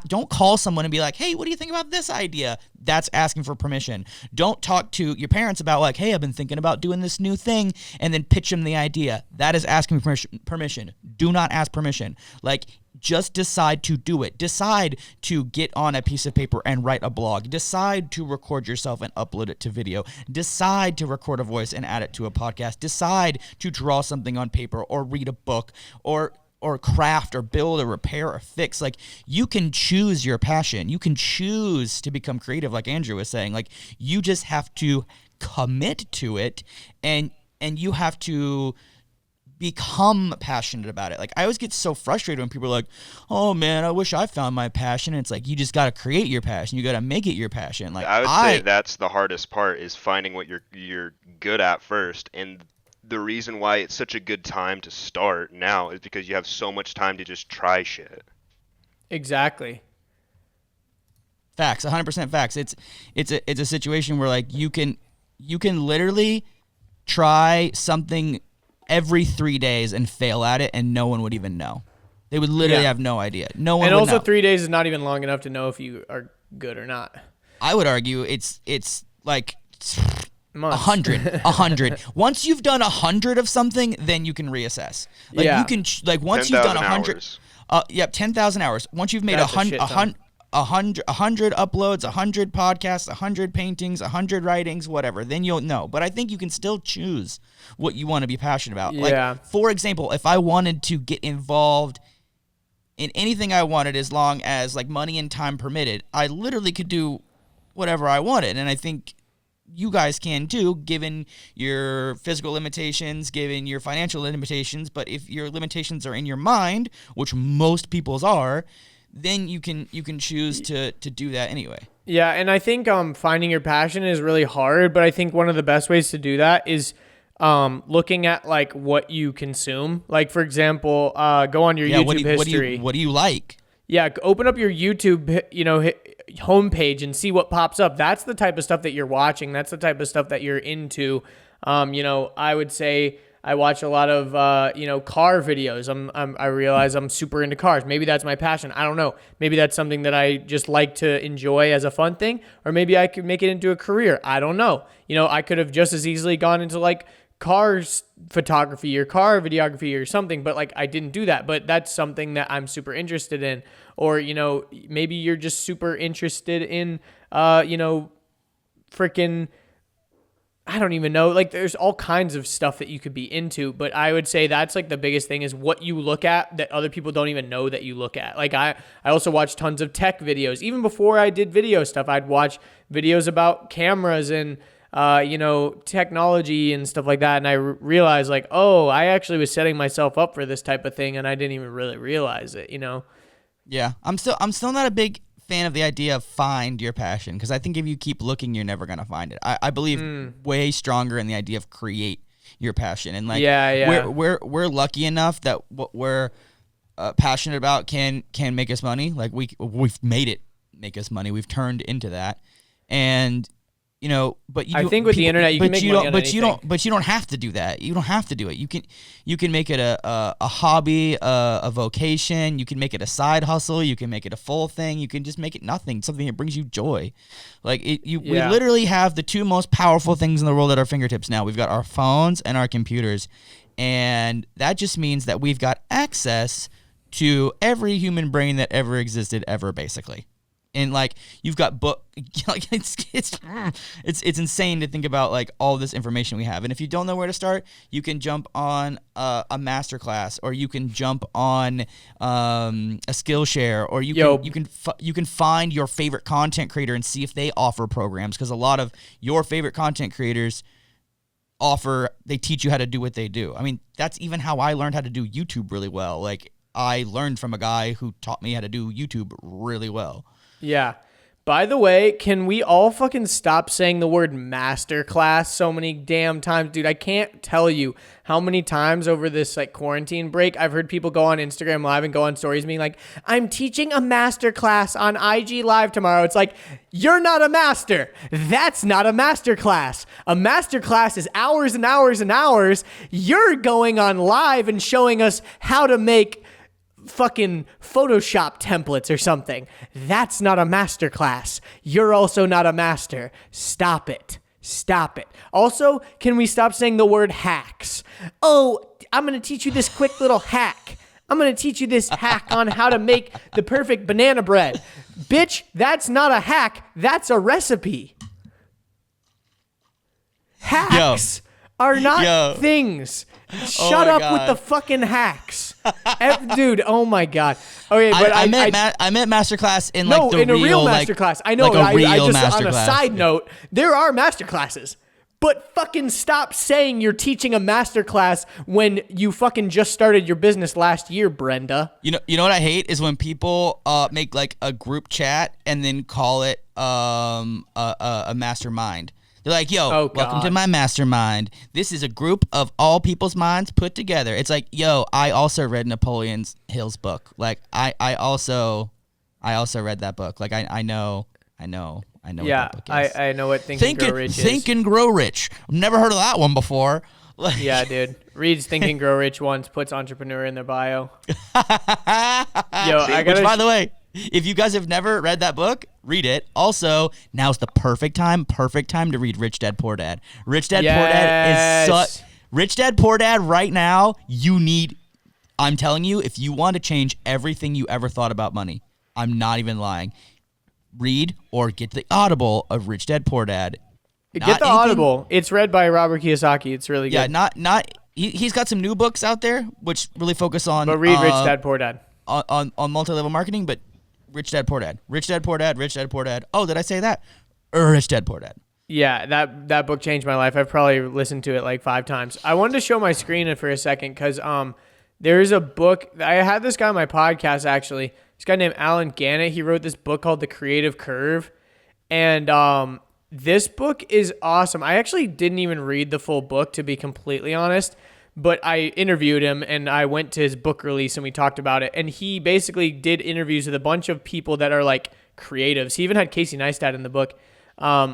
A: don't call someone and be like, hey, what do you think about this idea? That's asking for permission. Don't talk to your parents about like, hey, I've been thinking about doing this new thing, and then pitch them the idea. That is asking permission. Do not ask permission. Like, just decide to do it. Decide to get on a piece of paper and write a blog. Decide to record yourself and upload it to video. Decide to record a voice and add it to a podcast. Decide to draw something on paper or read a book or craft or build or repair or fix. Like, you can choose your passion. You can choose to become creative, like Andrew was saying. Like, you just have to commit to it, and you have to become passionate about it. Like, I always get so frustrated when people are like, oh man, I wish I found my passion. And it's like, you just got to create your passion. You got to make it your passion. Like,
C: I would say that's the hardest part, is finding what you're good at first. And the reason why it's such a good time to start now is because you have so much time to just try shit.
B: Exactly.
A: Facts, 100% facts. It's a situation where like you can literally try something every 3 days and fail at it, and no one would even know. They would literally have no idea. No one.
B: And
A: would
B: also,
A: know.
B: 3 days is not even long enough to know if you are good or not.
A: I would argue it's like
B: Months.
A: 100. Once you've done 100 of something, then you can reassess. Like, you can like once you've done 100.
C: hours.
A: 10,000 hours. Once you've made
B: That's a shit ton.
A: 100 uploads, 100 podcasts, 100 paintings, 100 writings, whatever, then you'll know. But I think you can still choose what you want to be passionate about.
B: Yeah.
A: Like, for example, if I wanted to get involved in anything I wanted, as long as like money and time permitted, I literally could do whatever I wanted. And I think you guys can too, given your physical limitations, given your financial limitations. But if your limitations are in your mind, which most people's are, then you can choose to do that anyway.
B: Yeah, and I think finding your passion is really hard, but I think one of the best ways to do that is looking at like what you consume. Like, for example, go on your YouTube history.
A: What do you like?
B: Yeah, open up your YouTube, homepage and see what pops up. That's the type of stuff that you're watching. That's the type of stuff that you're into. I would say I watch a lot of car videos. I realize I'm super into cars. Maybe that's my passion. I don't know. Maybe that's something that I just like to enjoy as a fun thing, or maybe I could make it into a career. I don't know. I could have just as easily gone into like cars photography or car videography or something, but like I didn't do that. But that's something that I'm super interested in. Or maybe you're just super interested in freaking, I don't even know. Like, there's all kinds of stuff that you could be into, but I would say that's like the biggest thing is what you look at that other people don't even know that you look at. Like, I also watch tons of tech videos. Even before I did video stuff, I'd watch videos about cameras and technology and stuff like that. And I realized like, oh, I actually was setting myself up for this type of thing, and I didn't even really realize it,
A: Yeah, I'm still not a big fan of the idea of find your passion, because I think if you keep looking, you're never gonna find it. I believe way stronger in the idea of create your passion, and like we're lucky enough that what we're passionate about can make us money. Like we've made it make us money. We've turned into that, and but
B: I think with the internet, you can make money on anything.
A: But you don't have to do that. You don't have to do it. You can make it a hobby, a vocation. You can make it a side hustle. You can make it a full thing. You can just make it nothing, something that brings you joy. Like we literally have the two most powerful things in the world at our fingertips now. We've got our phones and our computers, and that just means that we've got access to every human brain that ever existed ever, basically. And like you've got like it's insane to think about like all this information we have. And if you don't know where to start, you can jump on a master class, or you can jump on a Skillshare, or you can find your favorite content creator and see if they offer programs, because a lot of your favorite content creators they teach you how to do what they do. I mean, that's even how I learned how to do YouTube really well. Like I learned from a guy who taught me how to do YouTube really well.
B: Yeah. By the way, can we all fucking stop saying the word masterclass so many damn times? Dude, I can't tell you how many times over this like quarantine break I've heard people go on Instagram Live and go on stories being like, I'm teaching a masterclass on IG Live tomorrow. It's like, you're not a master. That's not a masterclass. A masterclass is hours and hours and hours. You're going on live and showing us how to make fucking Photoshop templates or something. That's not a master class. You're also not a master. Stop it. Also, can we stop saying the word hacks? Oh, I'm going to teach you this quick little hack. I'm going to teach you this hack on how to make the perfect banana bread. Bitch, that's not a hack. That's a recipe. Hacks are not things. Shut up with the fucking hacks. Dude, oh my God. Okay, but I meant
A: masterclass in like
B: in a real masterclass. I know.
A: Like a real
B: I just
A: masterclass.
B: On a side note, there are masterclasses. But fucking stop saying you're teaching a masterclass when you fucking just started your business last year, Brenda.
A: You know what I hate is when people make like a group chat and then call it a mastermind. They're like, yo, welcome to my mastermind. This is a group of all people's minds put together. It's like, yo, I also read Napoleon Hill's book. Like, I also read that book. Like, I know what that book is.
B: I know what Think and Grow Rich is.
A: Think and Grow Rich. I've never heard of that one before.
B: Yeah, dude. Reads Think and Grow Rich once, puts entrepreneur in their bio.
A: Which, by the way, if you guys have never read that book, read it. Also, now's the perfect time to read Rich Dad Poor Dad. Rich Dad Poor Dad is Rich Dad Poor Dad right now. I'm telling you, if you want to change everything you ever thought about money, I'm not even lying. Read or get the Audible of Rich Dad Poor Dad.
B: Get the Audible. It's read by Robert Kiyosaki. It's really good.
A: Yeah, he's got some new books out there which really focus on.
B: But read Rich Dad Poor Dad
A: on multi-level marketing, but. Rich Dad Poor Dad. Rich Dad Poor Dad. Rich Dad Poor Dad. Oh, did I say that? Rich Dad Poor Dad.
B: Yeah, that book changed my life. I've probably listened to it like 5 times. I wanted to show my screen for a second because there's a book. I had this guy on my podcast, actually. This guy named Alan Gannett. He wrote this book called The Creative Curve. And this book is awesome. I actually didn't even read the full book, to be completely honest. But I interviewed him and I went to his book release and we talked about it. And he basically did interviews with a bunch of people that are like creatives. He even had Casey Neistat in the book,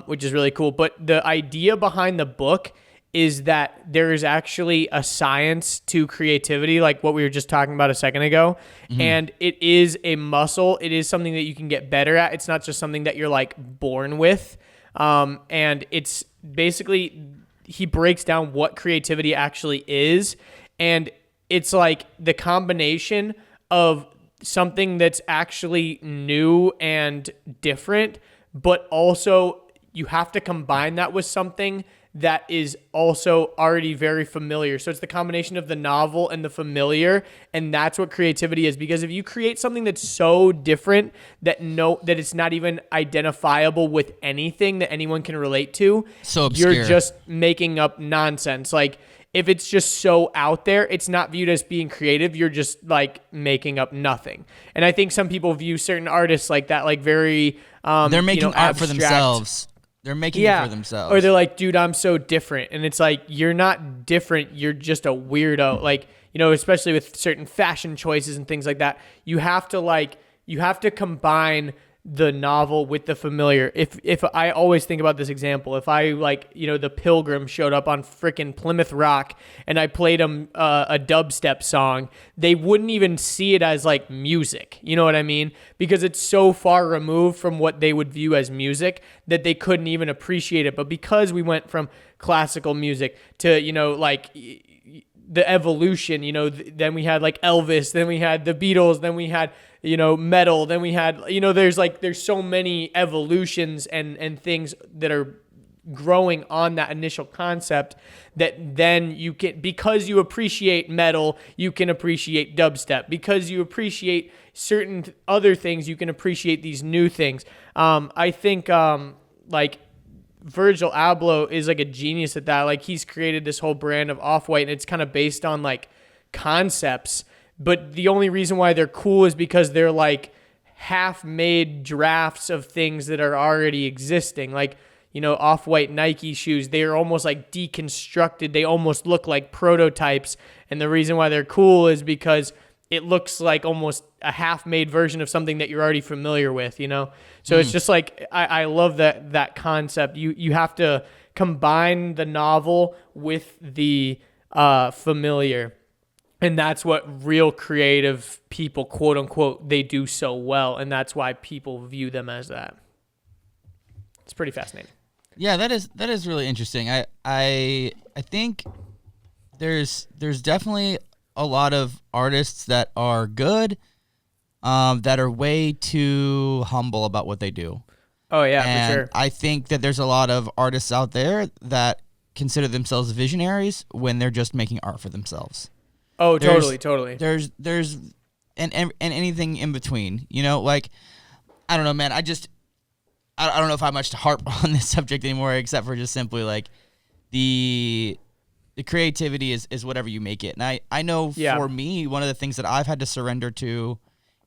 B: which is really cool. But the idea behind the book is that there is actually a science to creativity, like what we were just talking about a second ago. Mm-hmm. And it is a muscle. It is something that you can get better at. It's not just something that you're like born with. And it's basically... he breaks down what creativity actually is. And it's like the combination of something that's actually new and different, but also you have to combine that with something that is also already very familiar. So it's the combination of the novel and the familiar, and that's what creativity is. Because if you create something that's so different that it's not even identifiable with anything that anyone can relate to,
A: So obscure.
B: you're just making up nonsense. Like, if it's just so out there, it's not viewed as being creative. You're just like making up nothing. And I think some people view certain artists like that, like very
A: They're making art for
B: abstract.
A: themselves. They're making it for themselves.
B: Or they're like, dude, I'm so different. And it's like, you're not different. You're just a weirdo. Like, especially with certain fashion choices and things like that, you have to combine the novel with the familiar. If I always think about this example, if I the Pilgrim showed up on frickin' Plymouth Rock and I played them a dubstep song, they wouldn't even see it as like music. You know what I mean? Because it's so far removed from what they would view as music that they couldn't even appreciate it. But because we went from classical music to, the evolution, then we had like Elvis, then we had the Beatles, then we had, metal, then we had, there's so many evolutions and things that are growing on that initial concept that then you can, because you appreciate metal, you can appreciate dubstep. Because you appreciate certain other things, you can appreciate these new things. I think Virgil Abloh is like a genius at that. Like, he's created this whole brand of Off-White, and it's kind of based on like concepts. But the only reason why they're cool is because they're like half-made drafts of things that are already existing. Like, Off-White Nike shoes, they're almost like deconstructed. They almost look like prototypes. And the reason why they're cool is because it looks like almost a half-made version of something that you're already familiar with, So it's just like, I love that concept. You have to combine the novel with the familiar. And that's what real creative people, quote unquote, they do so well. And that's why people view them as that. It's pretty fascinating.
A: Yeah, that is really interesting. I think there's definitely a lot of artists that are good, that are way too humble about what they do.
B: Oh yeah,
A: and
B: for sure.
A: I think that there's a lot of artists out there that consider themselves visionaries when they're just making art for themselves.
B: Oh, totally.
A: There's and anything in between. Like, I don't know, man. I don't know if I have much to harp on this subject anymore, except for just simply like the creativity is whatever you make it. And I know for me, one of the things that I've had to surrender to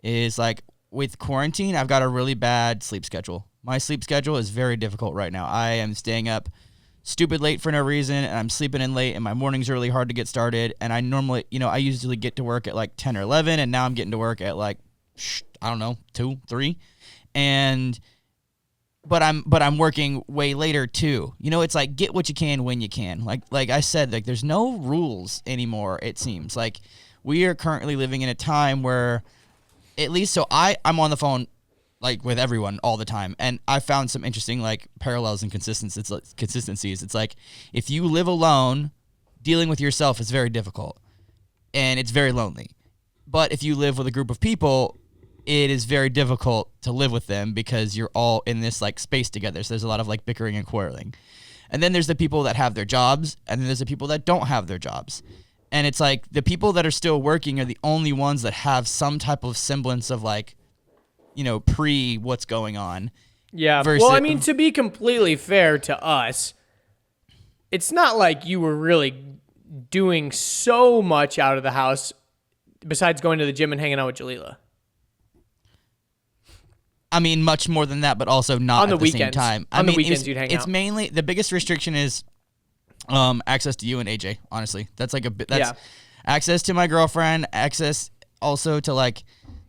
A: is like with quarantine, I've got a really bad sleep schedule. My sleep schedule is very difficult right now. I am staying up stupid late for no reason, and I'm sleeping in late, and my mornings are really hard to get started. And I normally, I usually get to work at like 10 or 11, and now I'm getting to work at like, I don't know, 2, 3. But I'm working way later too. It's like, get what you can when you can. Like I said, like there's no rules anymore, it seems. Like, we are currently living in a time where, at least I'm on the phone like with everyone all the time, and I found some interesting like parallels and consistencies. It's like, if you live alone, dealing with yourself is very difficult and it's very lonely. But if you live with a group of people, it is very difficult to live with them because you're all in this like space together. So there's a lot of like bickering and quarreling. And then there's the people that have their jobs, and then there's the people that don't have their jobs. And it's like the people that are still working are the only ones that have some type of semblance of like, pre what's going on.
B: Yeah. Well, I mean, to be completely fair to us, it's not like you were really doing so much out of the house besides going to the gym and hanging out with Jalila.
A: I mean, much more than that, but also not
B: on the
A: at the
B: weekends.
A: same time.
B: On the weekends, you'd hang out.
A: It's mainly, the biggest restriction is access to you and AJ, honestly. That's like access to my girlfriend, access also to like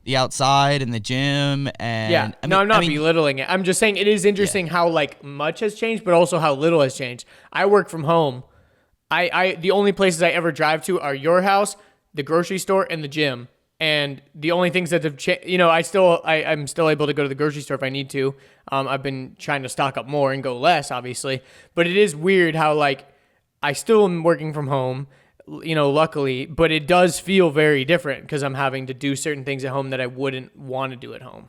A: the outside and the gym. And
B: I'm not belittling it. I'm just saying it is interesting how like much has changed, but also how little has changed. I work from home. The only places I ever drive to are your house, the grocery store, and the gym. And the only things that have changed, I'm still able to go to the grocery store if I need to. I've been trying to stock up more and go less, obviously. But it is weird how like I still am working from home, luckily, but it does feel very different because I'm having to do certain things at home that I wouldn't want to do at home.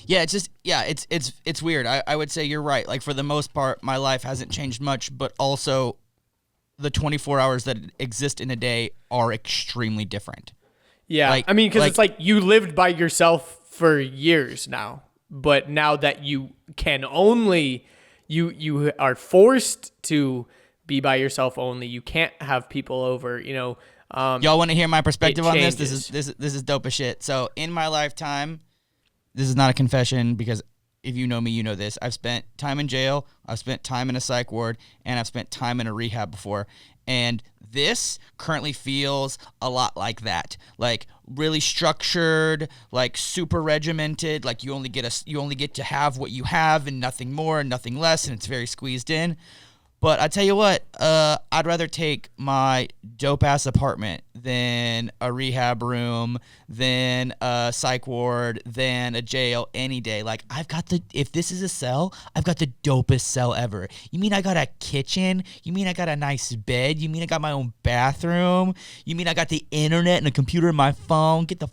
A: Yeah, it's just it's weird. I would say you're right. Like for the most part, my life hasn't changed much, but also the 24 hours that exist in a day are extremely different.
B: Yeah,
A: Like,
B: I mean, because
A: like-
B: it's like you lived by yourself for years now, but now that you can only, you are forced to be by yourself only. You can't have people over.
A: Y'all want to hear my perspective on this?
B: changes.
A: This is dope as shit. So in my lifetime, this is not a confession because if you know me, you know this. I've spent time in jail, I've spent time in a psych ward, and I've spent time in a rehab before. And this currently feels a lot like that. Like really structured, like super regimented, like you only get to have what you have and nothing more and nothing less, and it's very squeezed in. But I tell you what, I'd rather take my dope-ass apartment than a rehab room, than a psych ward, than a jail any day. Like, if this is a cell, I've got the dopest cell ever. You mean I got a kitchen? You mean I got a nice bed? You mean I got my own bathroom? You mean I got the internet and a computer and my phone? Get the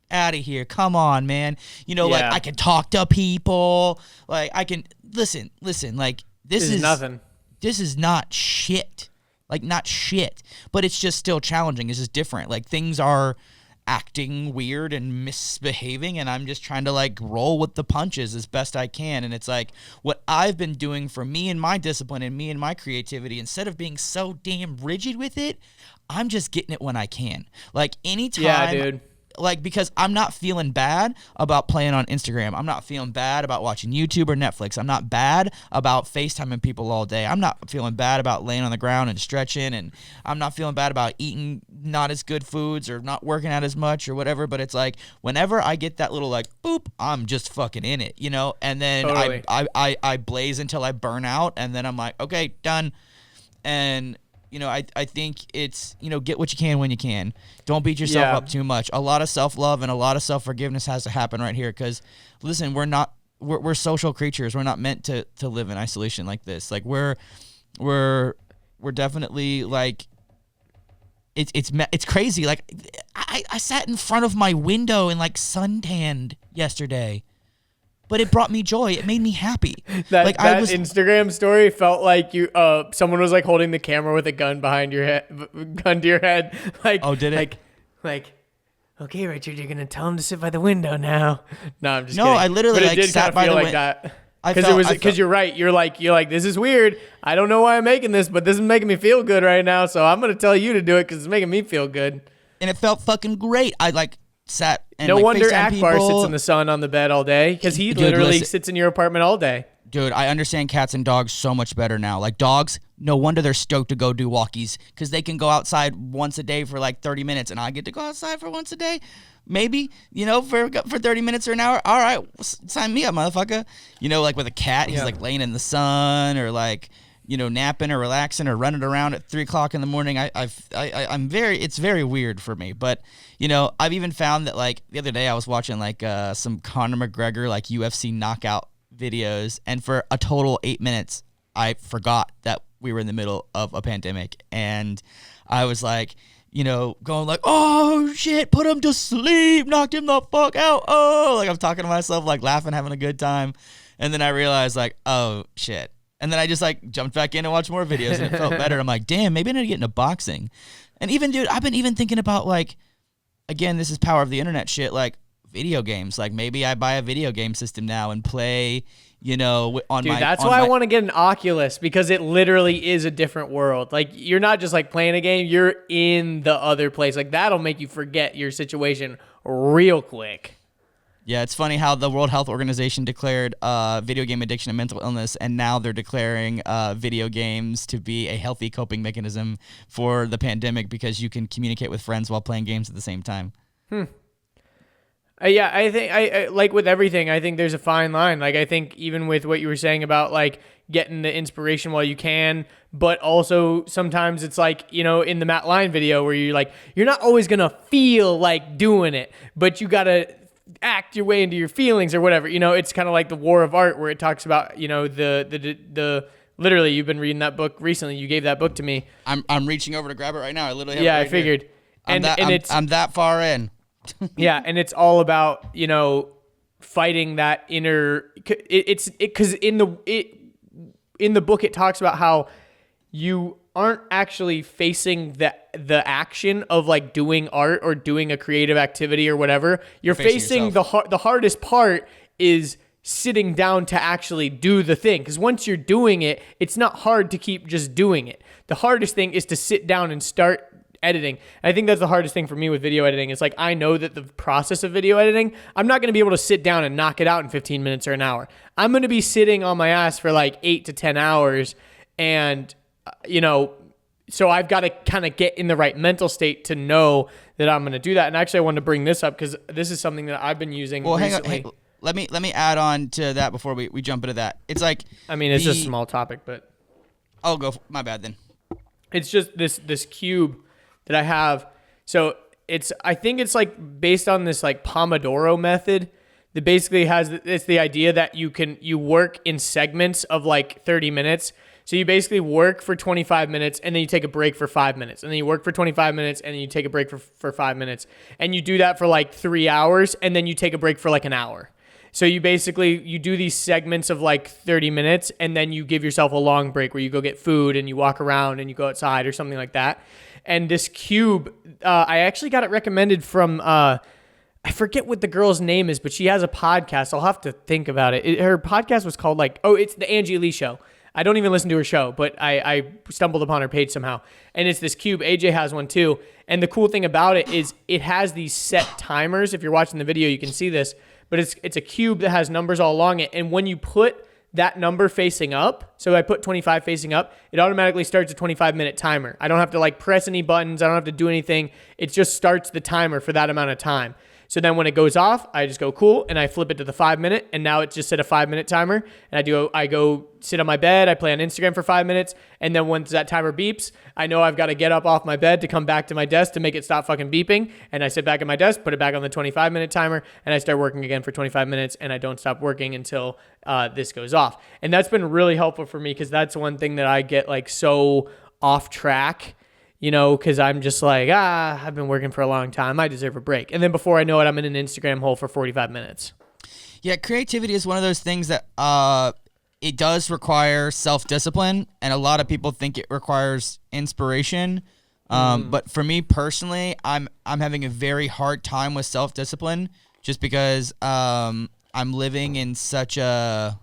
A: out of here. Come on, man. Like, I can talk to people. Like, I can... Listen, like, this is...
B: nothing.
A: This is not shit. Like, not shit. But it's just still challenging. It's just different. Like, things are acting weird and misbehaving, and I'm just trying to, like, roll with the punches as best I can. And it's like, what I've been doing for me and my discipline and me and my creativity, instead of being so damn rigid with it, I'm just getting it when I can. Like, anytime...
B: Yeah, dude.
A: Like, because I'm not feeling bad about playing on Instagram. I'm not feeling bad about watching YouTube or Netflix. I'm not bad about FaceTiming people all day. I'm not feeling bad about laying on the ground and stretching, and I'm not feeling bad about eating not as good foods or not working out as much or whatever. But it's like, whenever I get that little, like, boop, I'm just fucking in it, And then
B: Totally.
A: I blaze until I burn out, and then I'm like, okay, done. And... I think it's, get what you can when you can. Don't beat yourself up too much. A lot of self-love and a lot of self-forgiveness has to happen right here because, listen, we're social creatures. We're not meant to live in isolation like this. Like, we're definitely, like, it's crazy. Like, I sat in front of my window and, like, suntanned yesterday. But it brought me joy. It made me happy.
B: That Instagram story felt like someone was like holding the camera with a gun behind your head, gun to your head. Like,
A: oh, did it?
B: Like, okay, Richard, you're gonna tell him to sit by the window now. No, I'm just
A: kidding.
B: I
A: literally
B: but it
A: like
B: did
A: sat by
B: feel
A: the
B: like that.
A: Because
B: you're right. You're like this is weird. I don't know why I'm making this, but this is making me feel good right now. So I'm gonna tell you to do it because it's making me feel good.
A: And it felt fucking great. I sat and
B: no wonder Akbar
A: people.
B: sits in the sun on the bed all day because he literally sits in your apartment all day.
A: Dude, I understand cats and dogs so much better now. Like, dogs, no wonder they're stoked to go do walkies because they can go outside once a day for like 30 minutes, and I get to go outside for once a day. Maybe, for 30 minutes or an hour. All right, sign me up, motherfucker. Like with a cat, he's like laying in the sun or like, napping or relaxing or running around at 3 o'clock in the morning. It's very weird for me. But, I've even found that, like, the other day I was watching like some Conor McGregor like UFC knockout videos, and for a total 8 minutes, I forgot that we were in the middle of a pandemic, and I was like, going like, oh shit, put him to sleep, knocked him the fuck out. Oh, like I'm talking to myself, like laughing, having a good time, and then I realized like, oh shit. And then I just like jumped back in and watched more videos, and it felt better. I'm like, damn, maybe I need to get into boxing. And even, dude, I've been even thinking about, like, again, this is power of the internet shit, like video games. Like, maybe I buy a video game system now and play, on
B: Dude,
A: my...
B: that's why I want to get an Oculus, because it literally is a different world. Like, you're not just like playing a game, you're in the other place. Like, that'll make you forget your situation real quick.
A: Yeah, it's funny how the World Health Organization declared video game addiction a mental illness, and now they're declaring video games to be a healthy coping mechanism for the pandemic because you can communicate with friends while playing games at the same time.
B: Yeah, I think I like with everything, I think there's a fine line. Like, I think even with what you were saying about like getting the inspiration while you can, but also sometimes it's like, in the Matt Line video where you're like, you're not always going to feel like doing it, but you got to act your way into your feelings or whatever. It's kind of like the War of Art where it talks about, the literally, you've been reading that book recently. You gave that book to me.
A: I'm reaching over to grab it right now. I literally have
B: yeah,
A: it right
B: I figured.
A: Here. I'm that far in.
B: Yeah, and it's all about, fighting that inner. It's because in the book it talks about how you aren't actually facing the action of like doing art or doing a creative activity or whatever. You're facing the hardest part is sitting down to actually do the thing. Because once you're doing it, it's not hard to keep just doing it. The hardest thing is to sit down and start editing. And I think that's the hardest thing for me with video editing. It's like, I know that the process of video editing, I'm not going to be able to sit down and knock it out in 15 minutes or an hour. I'm going to be sitting on my ass for like 8 to 10 hours. And, so I've got to kind of get in the right mental state to know that I'm going to do that. And actually, I wanted to bring this up because this is something that I've been using recently.
A: Hang on. Let me add on to that before we jump into that. It's like,
B: it's just a small topic, but
A: I'll go. My bad then.
B: It's just this cube that I have. So I think it's like based on this like Pomodoro method that basically it's the idea that you work in segments of like 30 minutes. So you basically work for 25 minutes and then you take a break for 5 minutes. And then you work for 25 minutes and then you take a break for 5 minutes. And you do that for like 3 hours and then you take a break for like an hour. So you do these segments of like 30 minutes and then you give yourself a long break where you go get food and you walk around and you go outside or something like that. And this cube, I actually got it recommended from, I forget what the girl's name is, but she has a podcast. I'll have to think about it. Her podcast was called it's the Angie Lee Show. I don't even listen to her show, but I stumbled upon her page somehow. And it's this cube. AJ has one too. And the cool thing about it is it has these set timers. If you're watching the video, you can see this. But it's a cube that has numbers all along it. And when you put that number facing up, so I put 25 facing up, it automatically starts a 25-minute timer. I don't have to like press any buttons. I don't have to do anything. It just starts the timer for that amount of time. So then when it goes off, I just go cool and I flip it to the 5 minute and now it's just set a 5 minute timer. And I go sit on my bed, I play on Instagram for 5 minutes. And then once that timer beeps, I know I've got to get up off my bed to come back to my desk to make it stop fucking beeping. And I sit back at my desk, put it back on the 25-minute timer and I start working again for 25 minutes and I don't stop working until this goes off. And that's been really helpful for me because that's one thing that I get like so off track, because I'm just like, I've been working for a long time. I deserve a break. And then before I know it, I'm in an Instagram hole for 45 minutes.
A: Yeah, creativity is one of those things that it does require self-discipline, and a lot of people think it requires inspiration. But for me personally, I'm having a very hard time with self-discipline just because I'm living in such a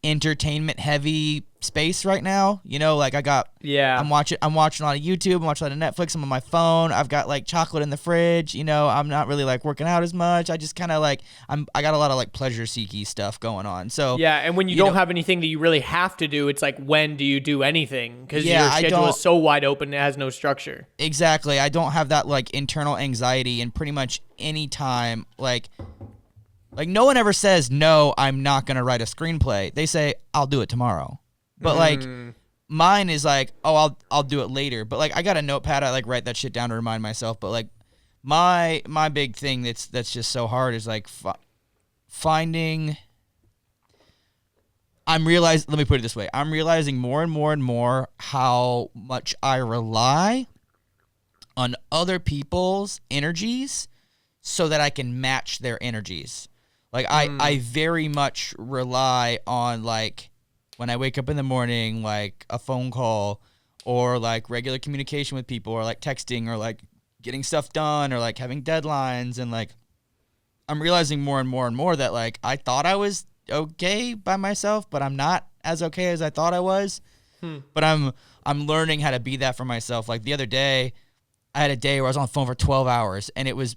A: entertainment heavy space right now, I'm watching a lot of YouTube, I'm watching a lot of Netflix, I'm on my phone, I've got like chocolate in the fridge, I'm not really like working out as much. I just kind of like I got a lot of like pleasure seeky stuff going on. So
B: yeah, and when you don't have anything that you really have to do, it's like, when do you do anything? Because your schedule is so wide open, it has no structure.
A: Exactly. I don't have that like internal anxiety, and pretty much any time like no one ever says, no, I'm not going to write a screenplay. They say, I'll do it tomorrow. But like mine is like, oh, I'll do it later. But like I got a notepad, I like write that shit down to remind myself. But like my big thing that's just so hard is like finding. Let me put it this way. I'm realizing more and more and more how much I rely on other people's energies so that I can match their energies. Like I very much rely on like when I wake up in the morning, like a phone call or like regular communication with people or like texting or like getting stuff done or like having deadlines. And like I'm realizing more and more and more that like I thought I was okay by myself, but I'm not as okay as I thought I was. But I'm learning how to be that for myself. Like the other day, I had a day where I was on the phone for 12 hours and it was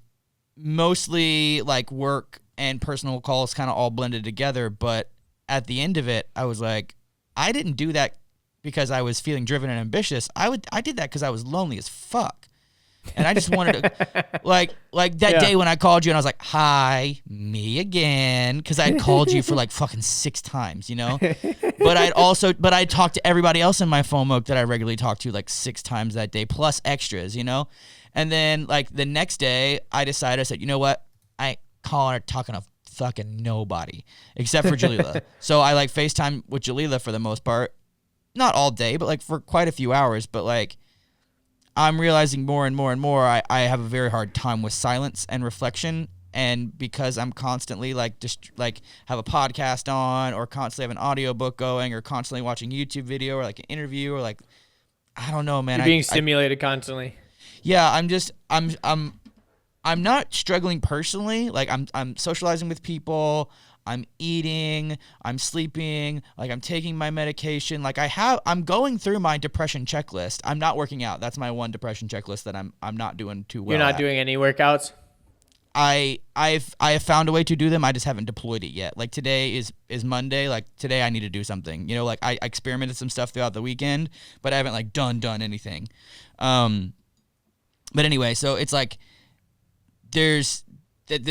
A: mostly like work and personal calls kind of all blended together. But at the end of it, I was like, I didn't do that because I was feeling driven and ambitious. I did that because I was lonely as fuck. And I just wanted to, like that day when I called you and I was like, hi, me again. Because I had called you for like fucking 6 times, But I'd talked to everybody else in my phone book that I regularly talk to like 6 times that day, plus extras, And then like the next day I said, you know what? I ain't calling or talking to fucking nobody except for Jalila. So I like FaceTime with Jalila for the most part. Not all day, but like for quite a few hours. But like I'm realizing more and more and more I have a very hard time with silence and reflection. and because I'm constantly like just like have a podcast on, or constantly have an audiobook going, or constantly watching YouTube video, or like an interview, or like, I don't know, man.
B: You're being stimulated constantly.
A: Yeah, I'm not struggling personally. Like I'm socializing with people, I'm eating, I'm sleeping, like I'm taking my medication. Like I'm going through my depression checklist. I'm not working out. That's my one depression checklist that I'm not doing too well.
B: You're not doing any workouts?
A: I have found a way to do them. I just haven't deployed it yet. Like today is Monday. Like today I need to do something. You know, like I experimented some stuff throughout the weekend, but I haven't like done anything. But anyway, so it's like there's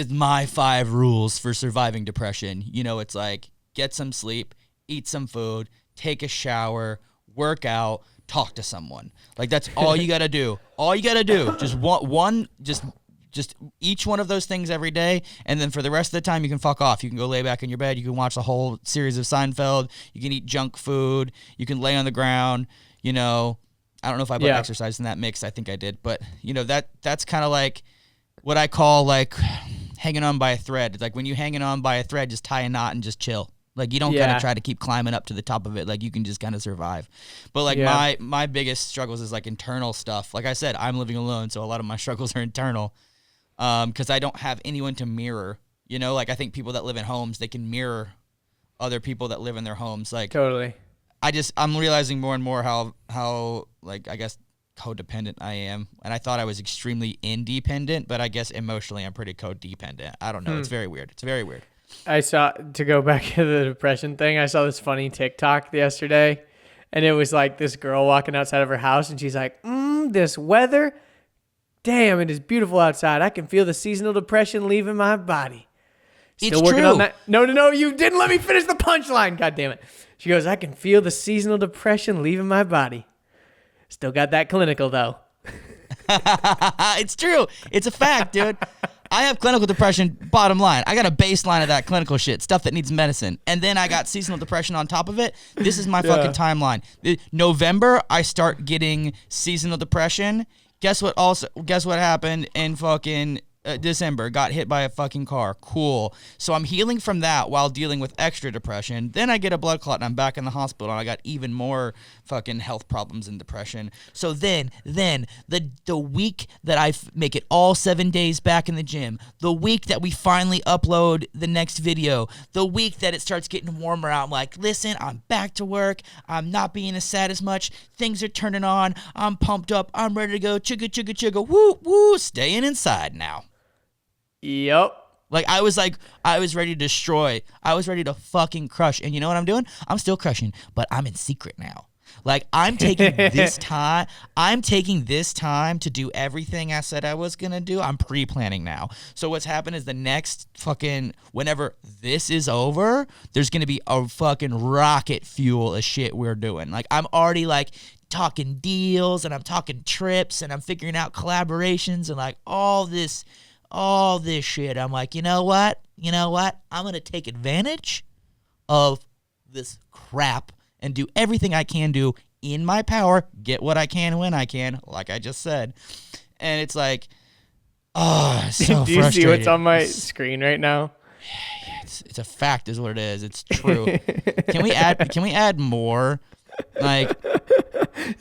A: my 5 rules for surviving depression. You know, it's like get some sleep, eat some food, take a shower, work out, talk to someone. Like that's all you got to do. All you got to do. Just just each one of those things every day, and then for the rest of the time you can fuck off. You can go lay back in your bed, you can watch the whole series of Seinfeld, you can eat junk food, you can lay on the ground, you know. I don't know if I put exercise in that mix. I think I did. But, you know, that's kind of like what I call like hanging on by a thread. It's like when you're hanging on by a thread, just tie a knot and just chill. Like you don't kind of try to keep climbing up to the top of it. Like you can just kind of survive. But like my biggest struggles is like internal stuff. Like I said, I'm living alone, so a lot of my struggles are internal because I don't have anyone to mirror. You know, like I think people that live in homes, they can mirror other people that live in their homes. Like
B: Totally.
A: I'm realizing more and more how like, I guess, codependent I am. And I thought I was extremely independent, but I guess emotionally I'm pretty codependent. I don't know. It's very weird. It's very weird.
B: I saw, to go back to the depression thing, I saw this funny TikTok yesterday, and it was like this girl walking outside of her house, and she's like, this weather, damn, it is beautiful outside. I can feel the seasonal depression leaving my body. Still working on that. No, you didn't let me finish the punchline. God damn it. She goes, I can feel the seasonal depression leaving my body. Still got that clinical, though.
A: It's true. It's a fact, dude. I have clinical depression, bottom line. I got a baseline of that clinical shit, stuff that needs medicine. And then I got seasonal depression on top of it. This is my fucking timeline. November, I start getting seasonal depression. Guess what happened in fucking December? Got hit by a fucking car. Cool. So I'm healing from that while dealing with extra depression. Then I get a blood clot and I'm back in the hospital and I got even more fucking health problems and depression. So then the week that I make it all 7 days back in the gym, the week that we finally upload the next video, the week that it starts getting warmer out, I'm like, listen, I'm back to work. I'm not being as sad as much. Things are turning on. I'm pumped up. I'm ready to go. Chugga, chugga, chugga. Woo, woo. Staying inside now.
B: Yep.
A: Like I was ready to destroy. I was ready to fucking crush. And you know what I'm doing? I'm still crushing, but I'm in secret now. Like I'm taking this time. I'm taking this time to do everything I said I was going to do. I'm pre-planning now. So what's happened is the next fucking, whenever this is over, there's going to be a fucking rocket fuel of shit we're doing. Like I'm already like talking deals and I'm talking trips and I'm figuring out collaborations and like all this shit. I'm like, you know what? I'm going to take advantage of this crap and do everything I can do in my power, get what I can when I can, like I just said. And it's like, it's so
B: Do you
A: frustrating.
B: see what's on my screen right now?
A: It's a fact is what it is. It's true. Can we add more? Like,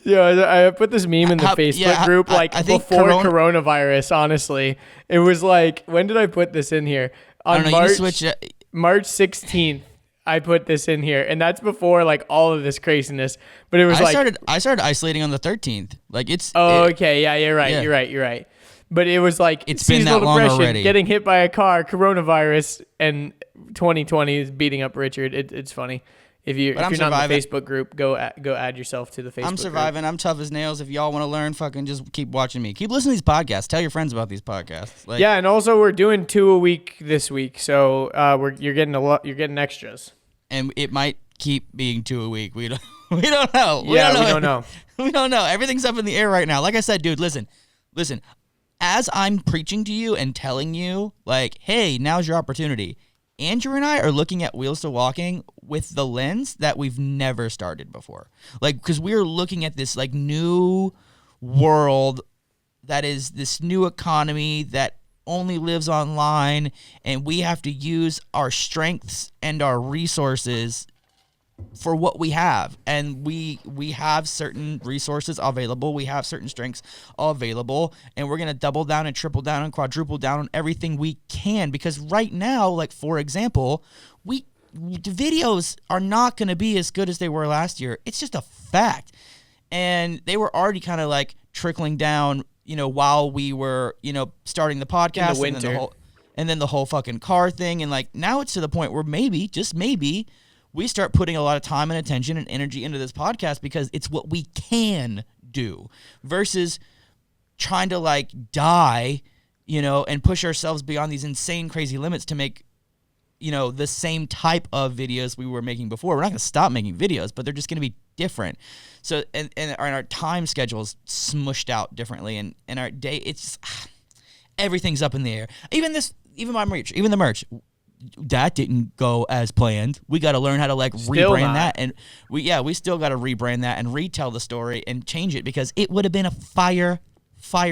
B: yeah, I put this meme in the Facebook group I think before coronavirus, honestly. It was like, when did I put this in here? On March 16th, I put this in here. And that's before like all of this craziness. But it was I
A: started isolating on the 13th. Like it's
B: okay, yeah, you're right. Yeah. You're right. But it was like
A: it's been that long already.
B: Getting hit by a car, coronavirus, and 2020 is beating up Richard. It's funny. If you're not in the Facebook group, go add yourself to the Facebook group.
A: I'm surviving. I'm tough as nails. If y'all want to learn, fucking just keep watching me. Keep listening to these podcasts. Tell your friends about these podcasts. Like,
B: yeah, and also we're doing 2 a week this week, so you're getting a lot. You're getting extras.
A: And it might keep being 2 a week. We don't know. We don't know. We don't know. Everything's up in the air right now. Like I said, dude, listen. As I'm preaching to you and telling you, like, hey, now's your opportunity. Andrew and I are looking at Wheels to Walking with the lens that we've never started before. Like, because we're looking at this, like, new world that is this new economy that only lives online, and we have to use our strengths and our resources for what we have. And we have certain resources available, we have certain strengths available, and we're going to double down and triple down and quadruple down on everything we can, because right now, like for example, the videos are not going to be as good as they were last year. It's just a fact. And they were already kind of like trickling down, while we were, starting the podcast,
B: in the winter.
A: and then the whole fucking car thing. And like now it's to the point where maybe, just maybe, we start putting a lot of time and attention and energy into this podcast because it's what we can do, versus trying to like die, and push ourselves beyond these insane, crazy limits to make, the same type of videos we were making before. We're not going to stop making videos, but they're just going to be different. So, and our time schedule's smushed out differently, and our day, it's just, everything's up in the air. Even the merch, that didn't go as planned. We got to learn how to like rebrand that, and we still got to rebrand that and retell the story and change it, because it would have been a fire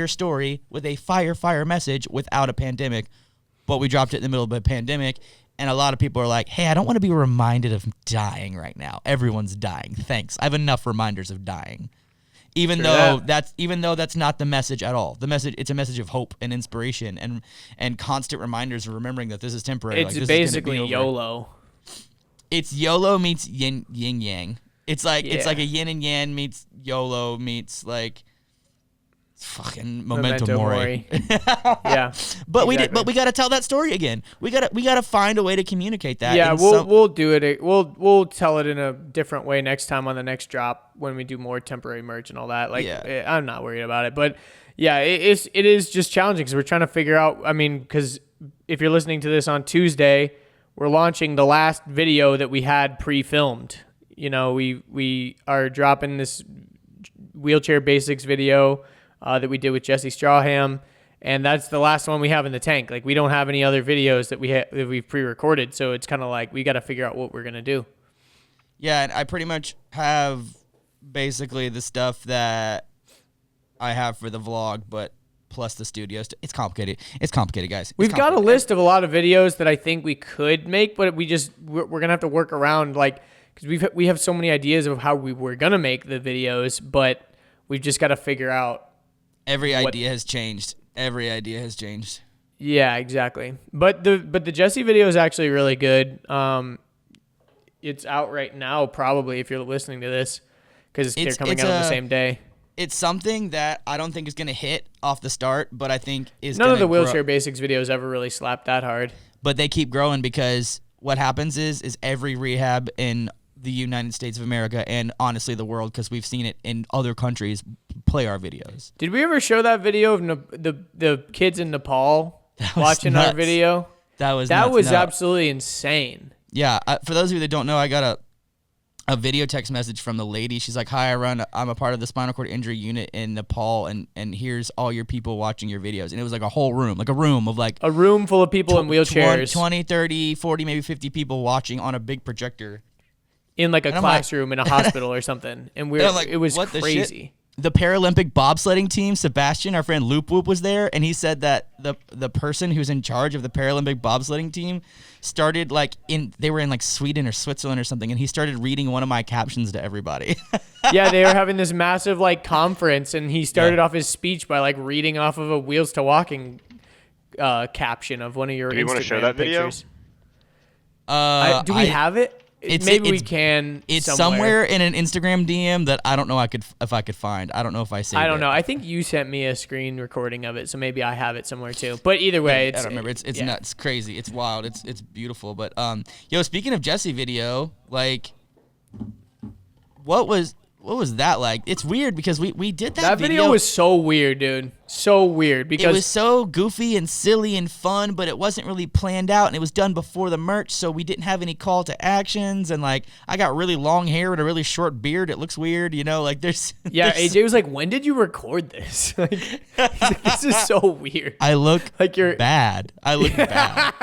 A: story with a fire message without a pandemic, but we dropped it in the middle of a pandemic. And a lot of people are like, hey, I don't want to be reminded of dying right now. Everyone's dying. Thanks. I have enough reminders of dying. Even though that's not the message at all. It's a message of hope and inspiration and constant reminders of remembering that this is temporary.
B: It's
A: this
B: basically
A: is gonna be over.
B: YOLO.
A: It's YOLO meets yin yang. It's like a yin and yang meets YOLO meets like fucking memento mori.
B: Yeah,
A: but
B: exactly.
A: we got to tell that story again. We got to find a way to communicate that.
B: Yeah, we'll do it. We'll tell it in a different way next time on the next drop when we do more temporary merch and all that. Like, I'm not worried about it, but yeah, it is just challenging because we're trying to figure out. I mean, because if you're listening to this on Tuesday, we're launching the last video that we had pre-filmed. We are dropping this wheelchair basics video that we did with Jesse Strawham, and that's the last one we have in the tank. Like, we don't have any other videos that we've pre-recorded, so it's kind of like we got to figure out what we're gonna do.
A: Yeah, and I pretty much have basically the stuff that I have for the vlog, but plus the studio. It's complicated. It's complicated, guys.
B: We've got a list of a lot of videos that I think we could make, but we're gonna have to work around, like, because we have so many ideas of how we were gonna make the videos, but we've just got to figure out.
A: Every idea has changed.
B: Yeah, exactly. But the Jesse video is actually really good. It's out right now, probably, if you're listening to this, because they're coming out on the same day.
A: It's something that I don't think is going to hit off the start, but I think is
B: none of the wheelchair basics videos ever really slapped that hard.
A: But they keep growing, because what happens is every rehab in the United States of America, and honestly the world, because we've seen it in other countries, play our videos.
B: Did we ever show that video of the kids in Nepal watching our video? That was absolutely insane.
A: Yeah, for those of you that don't know, I got a video text message from the lady. She's like, hi, I'm a part of the spinal cord injury unit in Nepal, and here's all your people watching your videos. And it was like a whole room, like a room full of people in wheelchairs. 20, 30, 40, maybe 50 people watching on a big projector.
B: In like a classroom in a hospital or something. And it was crazy.
A: The Paralympic bobsledding team, Sebastian, our friend Loop Whoop, was there, and he said that the person who's in charge of the Paralympic bobsledding team started they were in like Sweden or Switzerland or something, and he started reading one of my captions to everybody.
B: Yeah, they were having this massive like conference, and he started off his speech by like reading off of a Wheels to Walking caption of one of your Instagram pictures. Do you want to show that video? Do we have it? Maybe we can.
A: It's somewhere in an Instagram DM that I don't know if I could find. I don't know if I saved it.
B: I don't know. I think you sent me a screen recording of it, so maybe I have it somewhere too. But either way,
A: I don't remember. It's nuts, crazy. It's wild. It's beautiful. But speaking of Jesse video, like, what was that like? It's weird because we did that video.
B: That video was so weird, dude. So weird because
A: it was so goofy and silly and fun, but it wasn't really planned out, and it was done before the merch, so we didn't have any call to actions. And like, I got really long hair and a really short beard. It looks weird, like there's.
B: Yeah, AJ was like, "When did you record this?" Like, this is so weird.
A: I look like you're bad. I look bad.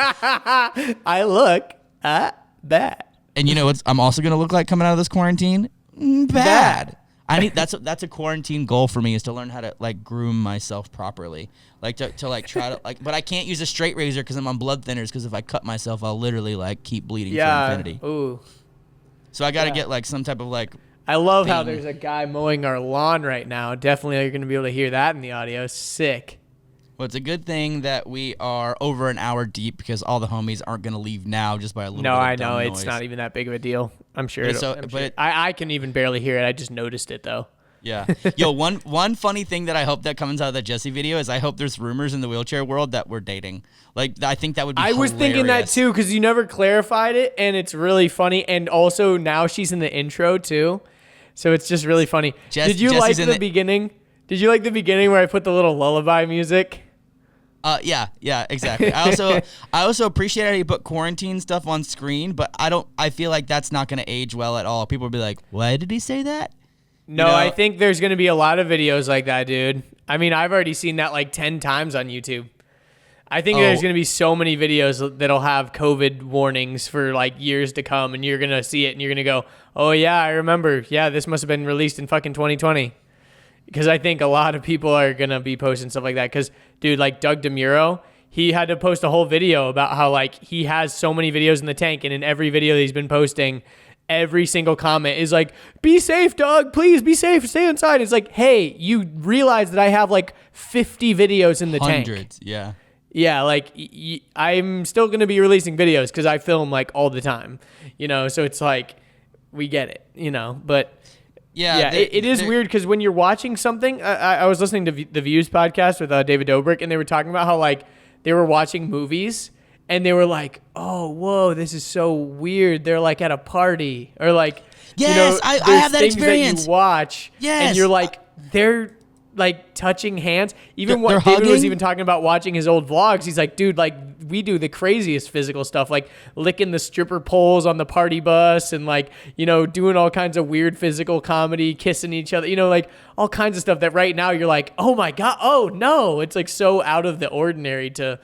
B: I look bad.
A: And you know what? I'm also gonna look like coming out of this quarantine. Bad. That's a quarantine goal for me, is to learn how to like groom myself properly, like to like try to like. But I can't use a straight razor because I'm on blood thinners. Because if I cut myself, I'll literally like keep bleeding for infinity.
B: Ooh.
A: So I got to get like some type of like.
B: I love how
A: thing.
B: there's a guy mowing our lawn right now. Definitely, you're going to be able to hear that in the audio. Sick.
A: Well, it's a good thing that we are over an hour deep, because all the homies aren't going to leave now just by a little bit of
B: I
A: dumb
B: know.
A: noise.
B: It's not even that big of a deal. I'm sure.
A: But
B: I can even barely hear it. I just noticed it, though.
A: Yeah. Yo, one funny thing that I hope that comes out of the Jesse video is I hope there's rumors in the wheelchair world that we're dating. Like, I think that would be
B: I was thinking that,
A: hilarious.
B: too, because you never clarified it, and it's really funny. And also, now she's in the intro, too. So it's just really funny. Did you like the beginning? Did you like the beginning where I put the little lullaby music?
A: Yeah, exactly. I also appreciate how you put quarantine stuff on screen, but I feel like that's not going to age well at all. People will be like, why did he say that?
B: No, I think there's going to be a lot of videos like that, dude. I mean, I've already seen that like 10 times on YouTube. I think there's going to be so many videos that'll have COVID warnings for like years to come, and you're going to see it and you're going to go, oh yeah, I remember. Yeah, this must have been released in fucking 2020. Because I think a lot of people are going to be posting stuff like that. Because, dude, like Doug DeMuro, he had to post a whole video about how like he has so many videos in the tank, and in every video that he's been posting, every single comment is like, be safe, Doug, please be safe, stay inside. It's like, hey, you realize that I have like 50 videos in the tank.
A: Hundreds, yeah.
B: Yeah, like I'm still going to be releasing videos because I film like all the time, so it's like, we get it, but yeah, it is weird because when you're watching something, I was listening to the Views podcast with David Dobrik, and they were talking about how like they were watching movies and they were like, oh, whoa, this is so weird. They're like at a party, or like,
A: yes, I have that experience.
B: That you watch,
A: yes,
B: and you're like, they're like touching hands. Even what David
A: hugging?
B: was even talking about watching his old vlogs. He's like, dude, like we do the craziest physical stuff, like licking the stripper poles on the party bus, and like, doing all kinds of weird physical comedy, kissing each other, like all kinds of stuff that right now you're like, oh my God, oh no. It's like so out of the ordinary to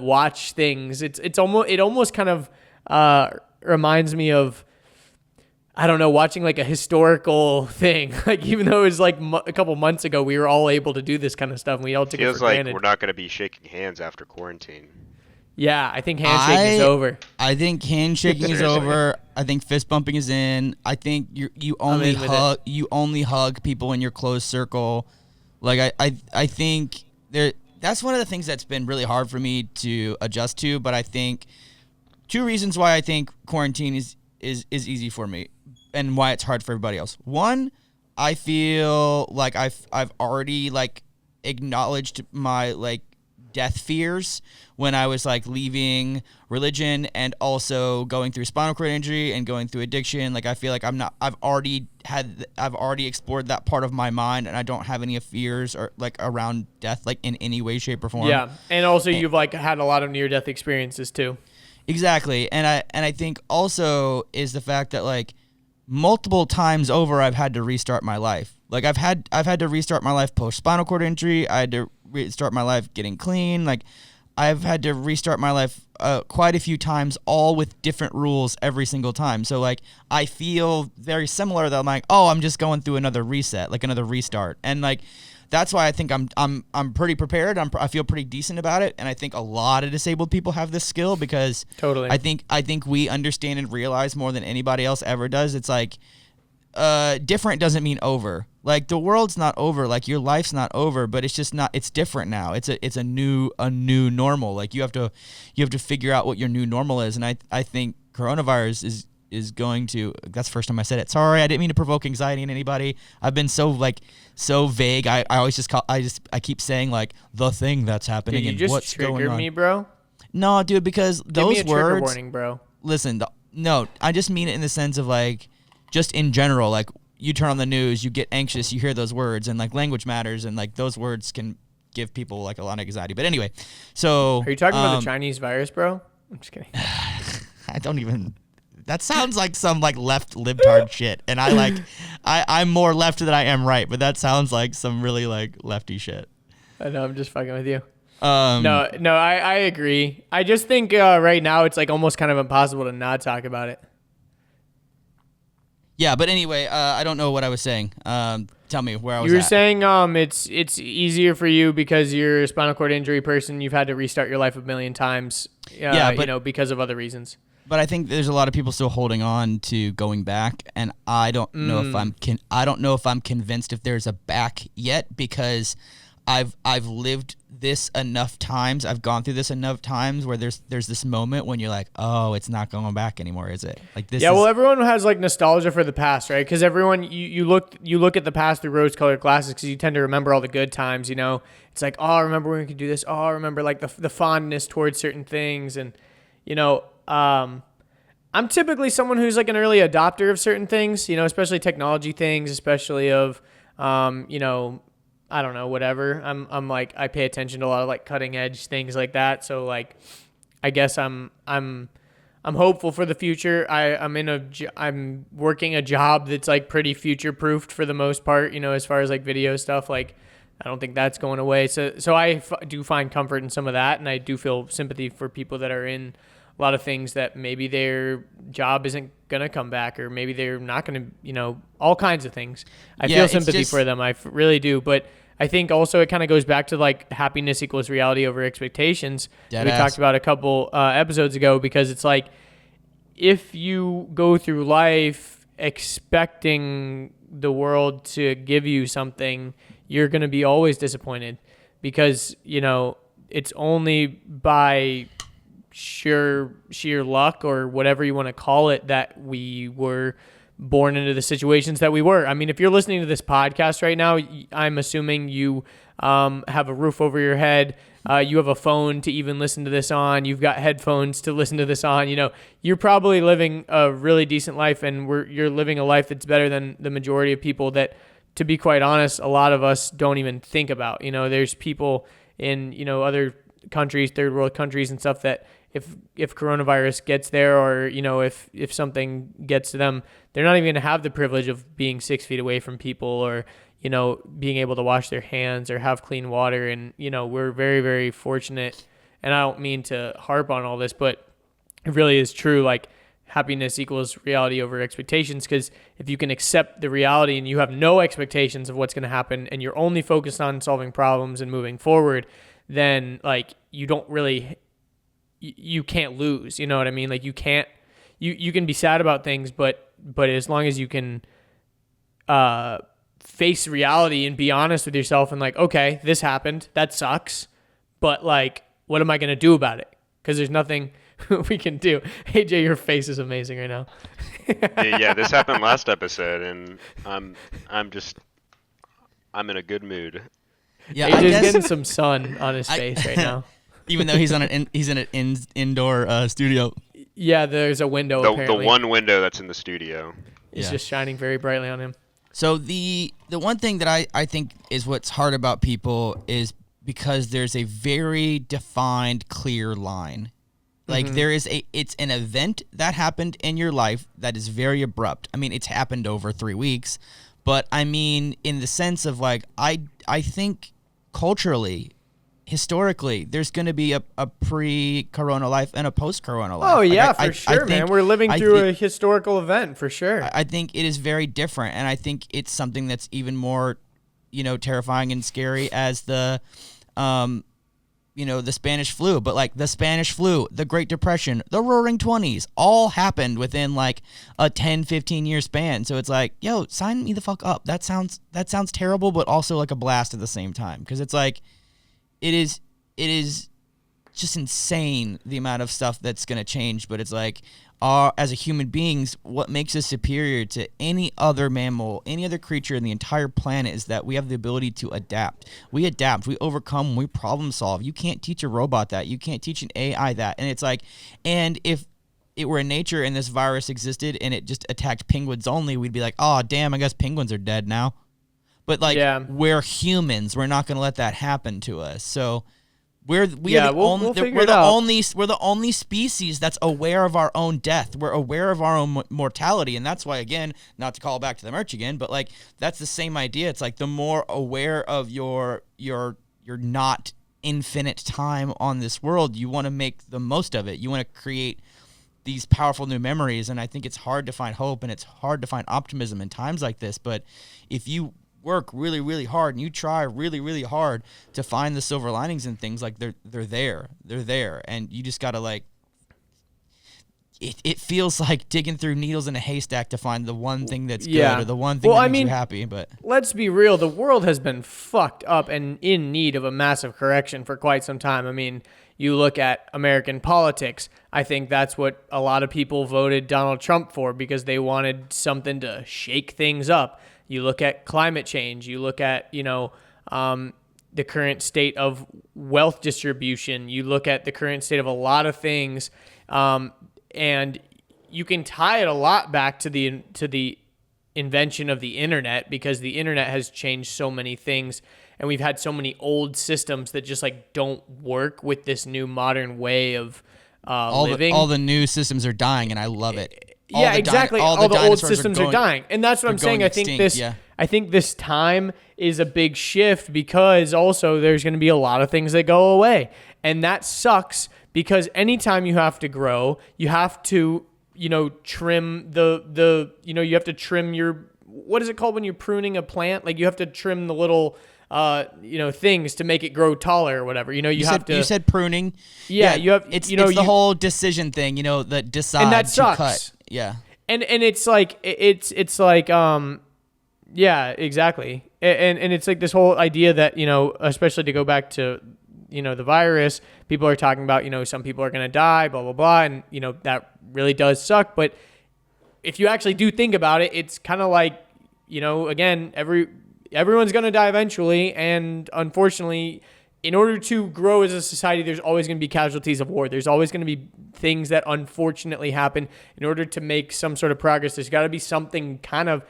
B: watch things. It almost kind of reminds me of, I don't know, watching like a historical thing. Like, even though it was like a couple months ago, we were all able to do this kind of stuff, and we all took it for granted.
C: Feels like we're not going to be shaking hands after quarantine.
B: Yeah, I think handshaking is over.
A: I think handshaking is over. I think fist bumping is in. I think you only hug people in your close circle. Like I think that's one of the things that's been really hard for me to adjust to. But I think two reasons why I think quarantine is easy for me, and why it's hard for everybody else. One, I feel like I've already like acknowledged my like death fears when I was like leaving religion and also going through spinal cord injury and going through addiction. Like, I feel like I've already explored that part of my mind, and I don't have any fears or like around death, like in any way, shape, or form.
B: Yeah. And also you've like had a lot of near death experiences too.
A: Exactly. And I think also is the fact that like multiple times over I've had to restart my life. Like I've had to restart my life post spinal cord injury. I had to restart my life getting clean. Like I've had to restart my life quite a few times, all with different rules every single time. So like I feel very similar that I'm like, oh, I'm just going through another reset, like another restart. And like that's why I think I'm pretty prepared. I feel pretty decent about it, and I think a lot of disabled people have this skill because
B: totally.
A: I think we understand and realize more than anybody else ever does. It's like different doesn't mean over. Like the world's not over. Like your life's not over, but it's just not. It's different now. It's a new normal. Like you have to figure out what your new normal is, and I think coronavirus is going to. That's the first time I said it. Sorry, I didn't mean to provoke anxiety in anybody. I've been so vague. I always I keep saying like the thing that's happening.
B: Dude, you
A: and
B: just
A: what's going on.
B: triggered me, bro.
A: No, dude, because those
B: Give me a
A: words.
B: trigger warning, bro.
A: Listen, no, I just mean it in the sense of like, just in general, like you turn on the news, you get anxious, you hear those words, and like language matters, and like those words can give people like a lot of anxiety. But anyway, so
B: are you talking about the Chinese virus, bro? I'm just kidding.
A: I don't even. That sounds like some like left libtard shit, and I'm more left than I am right, but that sounds like some really like lefty shit.
B: I know, I'm just fucking with you. No, I agree. I just think right now it's like almost kind of impossible to not talk about it.
A: Yeah, but anyway, I don't know what I was saying. Tell me where I was
B: You were
A: at.
B: saying it's easier for you because you're a spinal cord injury person. You've had to restart your life a million times.
A: Yeah, but
B: you know, because of other reasons.
A: But I think there's a lot of people still holding on to going back, and I don't know if I don't know if I'm convinced if there's a back yet, because I've lived this enough times. I've gone through this enough times where there's this moment when you're like, oh, it's not going back anymore, is it? Like this.
B: Yeah, well, everyone has like nostalgia for the past, right? Because everyone you look at the past through rose-colored glasses because you tend to remember all the good times. You know, it's like, oh, I remember when we could do this. Oh, I remember like the fondness towards certain things, and you know, I'm typically someone who's like an early adopter of certain things. You know, especially technology things, especially of, you know, I don't know, whatever. I'm like, I pay attention to a lot of like cutting edge things like that. So like, I guess I'm hopeful for the future. I'm working a job that's like pretty future proofed for the most part, you know, as far as like video stuff. Like, I don't think that's going away. So I do find comfort in some of that. And I do feel sympathy for people that are in a lot of things that maybe their job isn't going to come back, or maybe they're not going to, you know, all kinds of things. I feel sympathy for them. I really do. But I think also it kind of goes back to like happiness equals reality over expectations. We talked about a couple episodes ago, because it's like, if you go through life expecting the world to give you something, you're going to be always disappointed, because, you know, it's only by sheer luck or whatever you want to call it that we were born into the situations that we were. I mean, if you're listening to this podcast right now, I'm assuming you have a roof over your head. You have a phone to even listen to this on. You've got headphones to listen to this on. You know, you're probably living a really decent life, and you're living a life that's better than the majority of people that, to be quite honest, a lot of us don't even think about. You know, there's people in, you know, other countries, third world countries and stuff, that if coronavirus gets there, or, you know, if something gets to them, they're not even going to have the privilege of being 6 feet away from people, or, you know, being able to wash their hands or have clean water. And, you know, we're very, very fortunate. And I don't mean to harp on all this, but it really is true. Like, happiness equals reality over expectations. Because if you can accept the reality and you have no expectations of what's going to happen, and you're only focused on solving problems and moving forward, then like you can't lose. You know what I mean? Like, you can be sad about things, but as long as you can face reality and be honest with yourself and like, okay, this happened, that sucks, but like, what am I going to do about it? Because there's nothing we can do. AJ, your face is amazing right now.
C: Yeah, this happened last episode, and I'm in a good mood.
A: Yeah,
B: AJ's getting some sun on his face right now.
A: Even though he's in an indoor studio.
B: Yeah, there's a window.
C: The one window that's in the studio.
B: It's just shining very brightly on him.
A: So the one thing that I think is what's hard about people is because there's a very defined, clear line. Like it's an event that happened in your life that is very abrupt. I mean, it's happened over 3 weeks, but I mean, in the sense of like, I think culturally, historically, there's going to be a pre-corona life and a post-corona life.
B: Oh yeah,
A: like,
B: for sure, man. We're living through a historical event, for sure.
A: I think it is very different, and I think it's something that's even more, you know, terrifying and scary as the, you know, the Spanish flu. But like the Spanish flu, the Great Depression, the Roaring 20s, all happened within like a 10, 15-year span. So it's like, yo, sign me the fuck up. That sounds terrible, but also like a blast at the same time, because it's like, it is just insane the amount of stuff that's going to change. But it's like, as a human beings, what makes us superior to any other mammal, any other creature in the entire planet, is that we have the ability to adapt. We adapt, we overcome, we problem solve. You can't teach a robot that. You can't teach an AI that. And it's like, and if it were in nature and this virus existed and it just attacked penguins only, we'd be like, oh, damn, I guess penguins are dead now. But like, we're humans. We're not going to let that happen to us. So we're the only species that's aware of our own death. We're aware of our own mortality, and that's why, again, not to call back to the merch again, but like, that's the same idea. It's like, the more aware of your not infinite time on this world, you want to make the most of it. You want to create these powerful new memories. And I think it's hard to find hope and it's hard to find optimism in times like this. But if you work really, really hard and you try really, really hard to find the silver linings and things, like they're there. And you just got to like, it feels like digging through needles in a haystack to find the one thing that's good or the one thing that makes you happy. But
B: let's be real. The world has been fucked up and in need of a massive correction for quite some time. I mean, you look at American politics. I think that's what a lot of people voted Donald Trump for, because they wanted something to shake things up. You look at climate change. You look at, the current state of wealth distribution. You look at the current state of a lot of things. And you can tie it a lot back to the invention of the internet, because the internet has changed so many things, and we've had so many old systems that just like don't work with this new modern way of living.
A: All the new systems are dying, and I love it.
B: Exactly. All the old systems are dying, and that's what I'm saying. I think this time is a big shift, because also there's going to be a lot of things that go away, and that sucks. Because anytime you have to grow, you have to, trim you have to trim your, what is it called when you're pruning a plant? Like you have to trim the little, things to make it grow taller or whatever. You
A: said pruning.
B: Yeah, you have.
A: It's the whole decision thing. That decide
B: and that
A: to
B: sucks.
A: cut. Yeah.
B: And it's like yeah, exactly. And it's like this whole idea that especially to go back to the virus, people are talking about, some people are going to die, blah, blah, blah. And, that really does suck. But if you actually do think about it, it's kind of like, again, everyone's going to die eventually. And unfortunately, in order to grow as a society, there's always going to be casualties of war. There's always going to be things that unfortunately happen. In order to make some sort of progress, there's got to be something kind of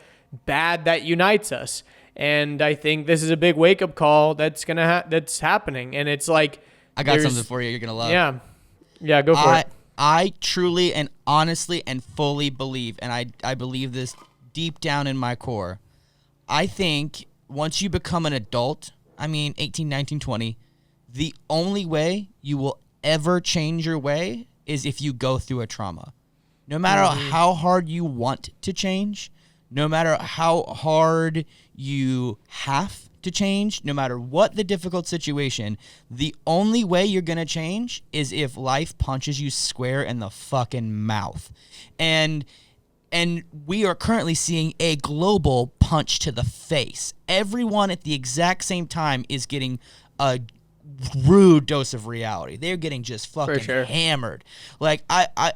B: bad that unites us. And I think this is a big wake up call that's that's happening. And it's like,
A: I got something for you. You're gonna love.
B: Yeah, go for it.
A: I truly and honestly and fully believe, and I believe this deep down in my core. I think once you become an adult, 18, 19, 20, the only way you will ever change your way is if you go through a trauma. No matter how hard you want to change, no matter how hard you have to change, no matter what the difficult situation, the only way you're going to change is if life punches you square in the fucking mouth. And we are currently seeing a global punch to the face. Everyone at the exact same time is getting a rude dose of reality. They're getting just fucking hammered. Like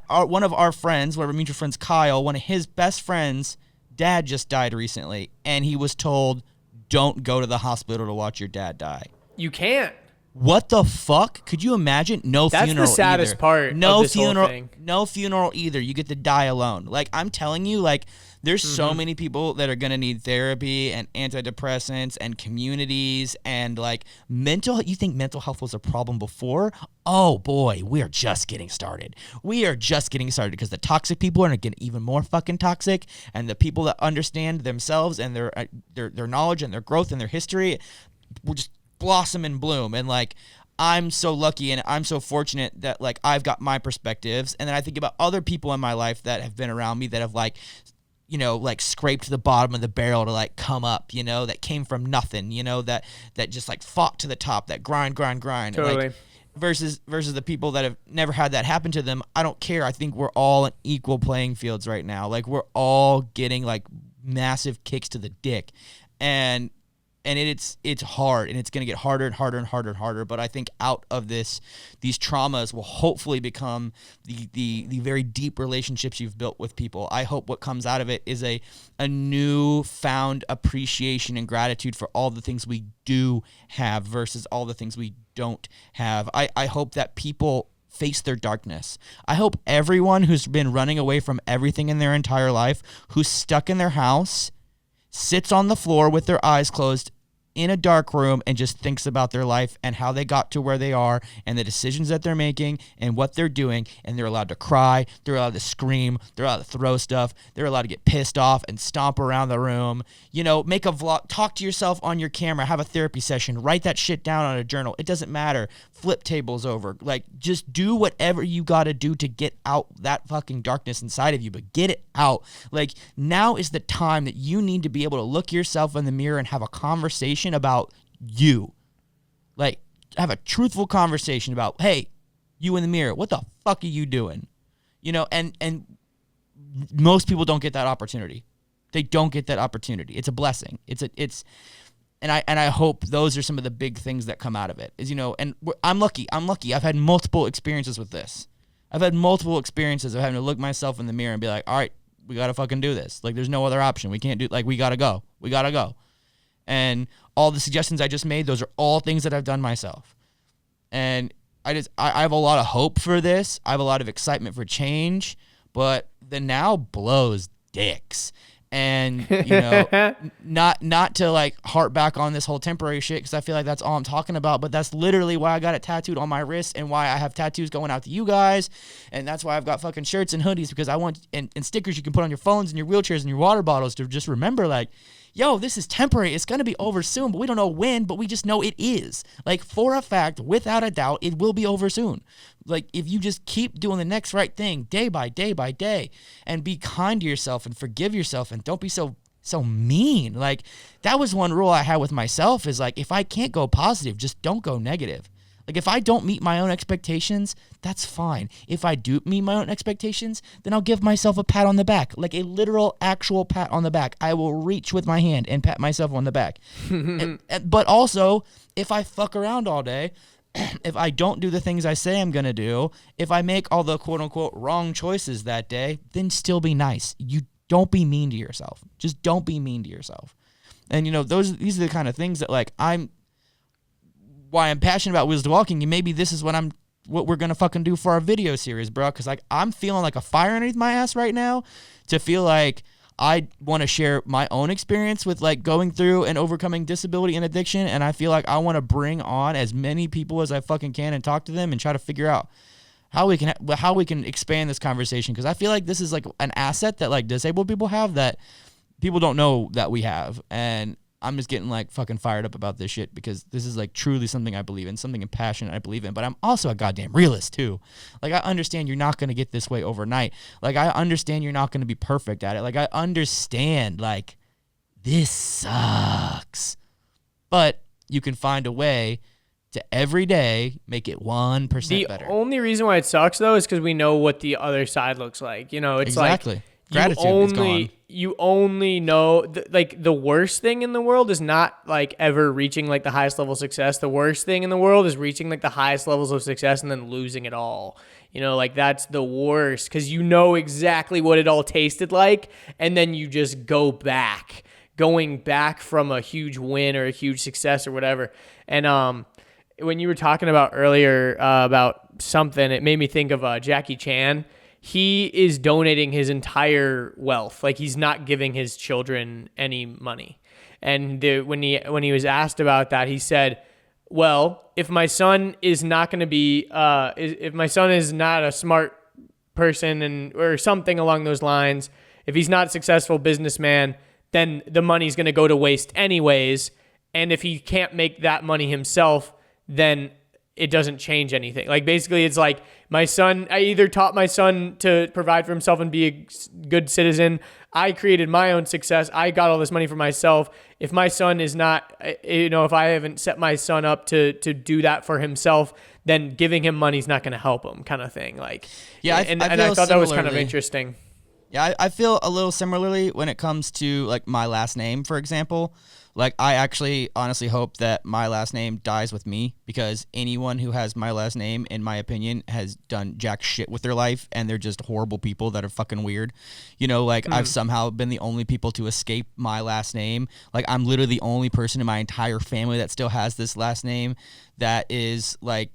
A: one of our friends, one of our mutual friends, Kyle, one of his best friends' dad just died recently, and he was told, don't go to the hospital to watch your dad die.
B: You can't.
A: What the fuck? Could you imagine? No funeral.
B: That's the saddest part of this whole thing.
A: No funeral either. You get to die alone. Like, I'm telling you, like, there's so many people that are going to need therapy and antidepressants and communities and, like, you think mental health was a problem before? Oh, boy, we are just getting started. We are just getting started, because the toxic people are going to get even more fucking toxic, and the people that understand themselves and their knowledge and their growth and their history will just blossom and bloom. And, like, I'm so lucky and I'm so fortunate that, like, I've got my perspectives, and then I think about other people in my life that have been around me that have, like, scraped the bottom of the barrel to, like, come up, that came from nothing, that just, like, fought to the top, that grind.
B: Totally.
A: Like, versus the people that have never had that happen to them. I don't care. I think we're all in equal playing fields right now. Like, we're all getting, like, massive kicks to the dick. And it's hard, and it's going to get harder and harder and harder and harder. But I think out of these traumas will hopefully become the very deep relationships you've built with people. I hope what comes out of it is a newfound appreciation and gratitude for all the things we do have versus all the things we don't have. I hope that people face their darkness. I hope everyone who's been running away from everything in their entire life, who's stuck in their house, sits on the floor with their eyes closed in a dark room and just thinks about their life and how they got to where they are and the decisions that they're making and what they're doing, and they're allowed to cry, they're allowed to scream, they're allowed to throw stuff, they're allowed to get pissed off and stomp around the room, make a vlog, talk to yourself on your camera, have a therapy session, write that shit down on a journal. It doesn't matter. Flip tables over. Like, just do whatever you got to do to get out that fucking darkness inside of you, but get it out. Like, now is the time that you need to be able to look yourself in the mirror and have a conversation about you. Like, have a truthful conversation about, hey, you in the mirror, what the fuck are you doing? And most people don't get that opportunity. They don't get that opportunity. It's a blessing. And I hope those are some of the big things that come out of it. I'm lucky. I've had multiple experiences with this. I've had multiple experiences of having to look myself in the mirror and be like, all right, we got to fucking do this. Like, there's no other option. We can't do, like, we got to go. We got to go. And all the suggestions I just made, those are all things that I've done myself. And I have a lot of hope for this. I have a lot of excitement for change, but the now blows dicks. And not to like harp back on this whole temporary shit, because I feel like that's all I'm talking about, but that's literally why I got it tattooed on my wrist and why I have tattoos going out to you guys, and that's why I've got fucking shirts and hoodies, because I want and stickers you can put on your phones and your wheelchairs and your water bottles to just remember, like, yo, this is temporary. It's going to be over soon, but we don't know when, but we just know it is. Like, for a fact, without a doubt, it will be over soon. Like, if you just keep doing the next right thing day by day by day and be kind to yourself and forgive yourself and don't be so mean. Like, that was one rule I had with myself is, like, if I can't go positive, just don't go negative. Like, if I don't meet my own expectations, that's fine. If I do meet my own expectations, then I'll give myself a pat on the back, like a literal, actual pat on the back. I will reach with my hand and pat myself on the back. But also, if I fuck around all day, if I don't do the things I say I'm going to do, if I make all the quote-unquote wrong choices that day, then still be nice. You don't be mean to yourself. Just don't be mean to yourself. And, these are the kind of things that, like, why I'm passionate about Wheels to Walking, and maybe this is what we're gonna fucking do for our video series, bro. Because, like, I'm feeling like a fire underneath my ass right now to feel like I want to share my own experience with, like, going through and overcoming disability and addiction, and I feel like I want to bring on as many people as I fucking can and talk to them and try to figure out how we can expand this conversation, because I feel like this is, like, an asset that, like, disabled people have that people don't know that we have, and I'm just getting, like, fucking fired up about this shit, because this is, like, truly something I believe in, something passionate I believe in. But I'm also a goddamn realist too. Like, I understand you're not gonna get this way overnight. Like, I understand you're not gonna be perfect at it. Like, I understand, like, this sucks, but you can find a way to every day make it 1% better.
B: The only reason why it sucks, though, is because we know what the other side looks like. It's
A: exactly.
B: Like,
A: gratitude is gone.
B: You only know, like, the worst thing in the world is not, like, ever reaching, like, the highest level of success. The worst thing in the world is reaching, like, the highest levels of success and then losing it all. Like, that's the worst, because you know exactly what it all tasted like, and then you just going back from a huge win or a huge success or whatever. And when you were talking about earlier about something, it made me think of Jackie Chan. He is donating his entire wealth. Like, he's not giving his children any money. And when he was asked about that, he said, well, if my son is not going to be, if my son is not a smart person or something along those lines, if he's not a successful businessman, then the money's going to go to waste anyways. And if he can't make that money himself, then it doesn't change anything. Like, basically, it's like, I either taught my son to provide for himself and be a good citizen. I created my own success. I got all this money for myself. If my son is not, if I haven't set my son up to do that for himself, then giving him money is not going to help him, kind of thing. Like,
A: yeah,
B: I thought that was kind of interesting.
A: Yeah, I feel a little similarly when it comes to, like, my last name, for example. Like, I actually honestly hope that my last name dies with me, because anyone who has my last name, in my opinion, has done jack shit with their life, and they're just horrible people that are fucking weird. I've somehow been the only people to escape my last name. Like, I'm literally the only person in my entire family that still has this last name that is, like,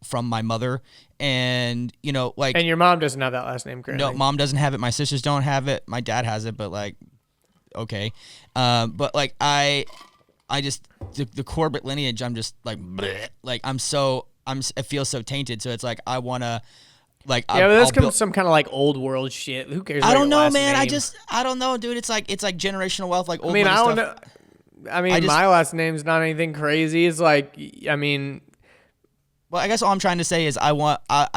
A: from my mother. And, and
B: your mom doesn't have that last name currently.
A: No, mom doesn't have it. My sisters don't have it. My dad has it, but, like, okay. But, like, I the Corbett lineage. I'm just like, bleh. Like it feels so tainted. So it's like I want to. Like
B: yeah, but that's some kind of like old world shit. Who cares?
A: I don't know, man.
B: Name?
A: I don't know, dude. It's like generational wealth. Like old
B: I mean, I don't
A: stuff.
B: know. I mean, my last name's not anything crazy. It's like, I mean,
A: well, I guess all I'm trying to say is I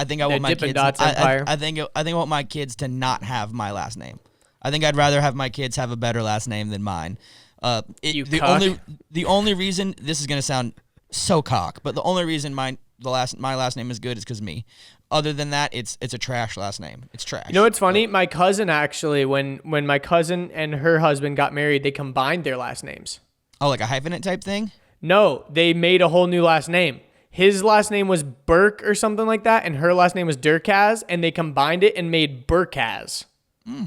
A: think I want my kids. I think I want my kids to not have my last name. I think I'd rather have my kids have a better last name than mine. The only reason, this is gonna sound so cock, but the only reason my last name is good is because me. Other than that, it's a trash last name. It's trash.
B: You know what's funny? My cousin actually, when my cousin and her husband got married, they combined their last names.
A: Oh, like a hyphenate type thing?
B: No, they made a whole new last name. His last name was Burke or something like that, and her last name was Durkaz, and they combined it and made Burkaz.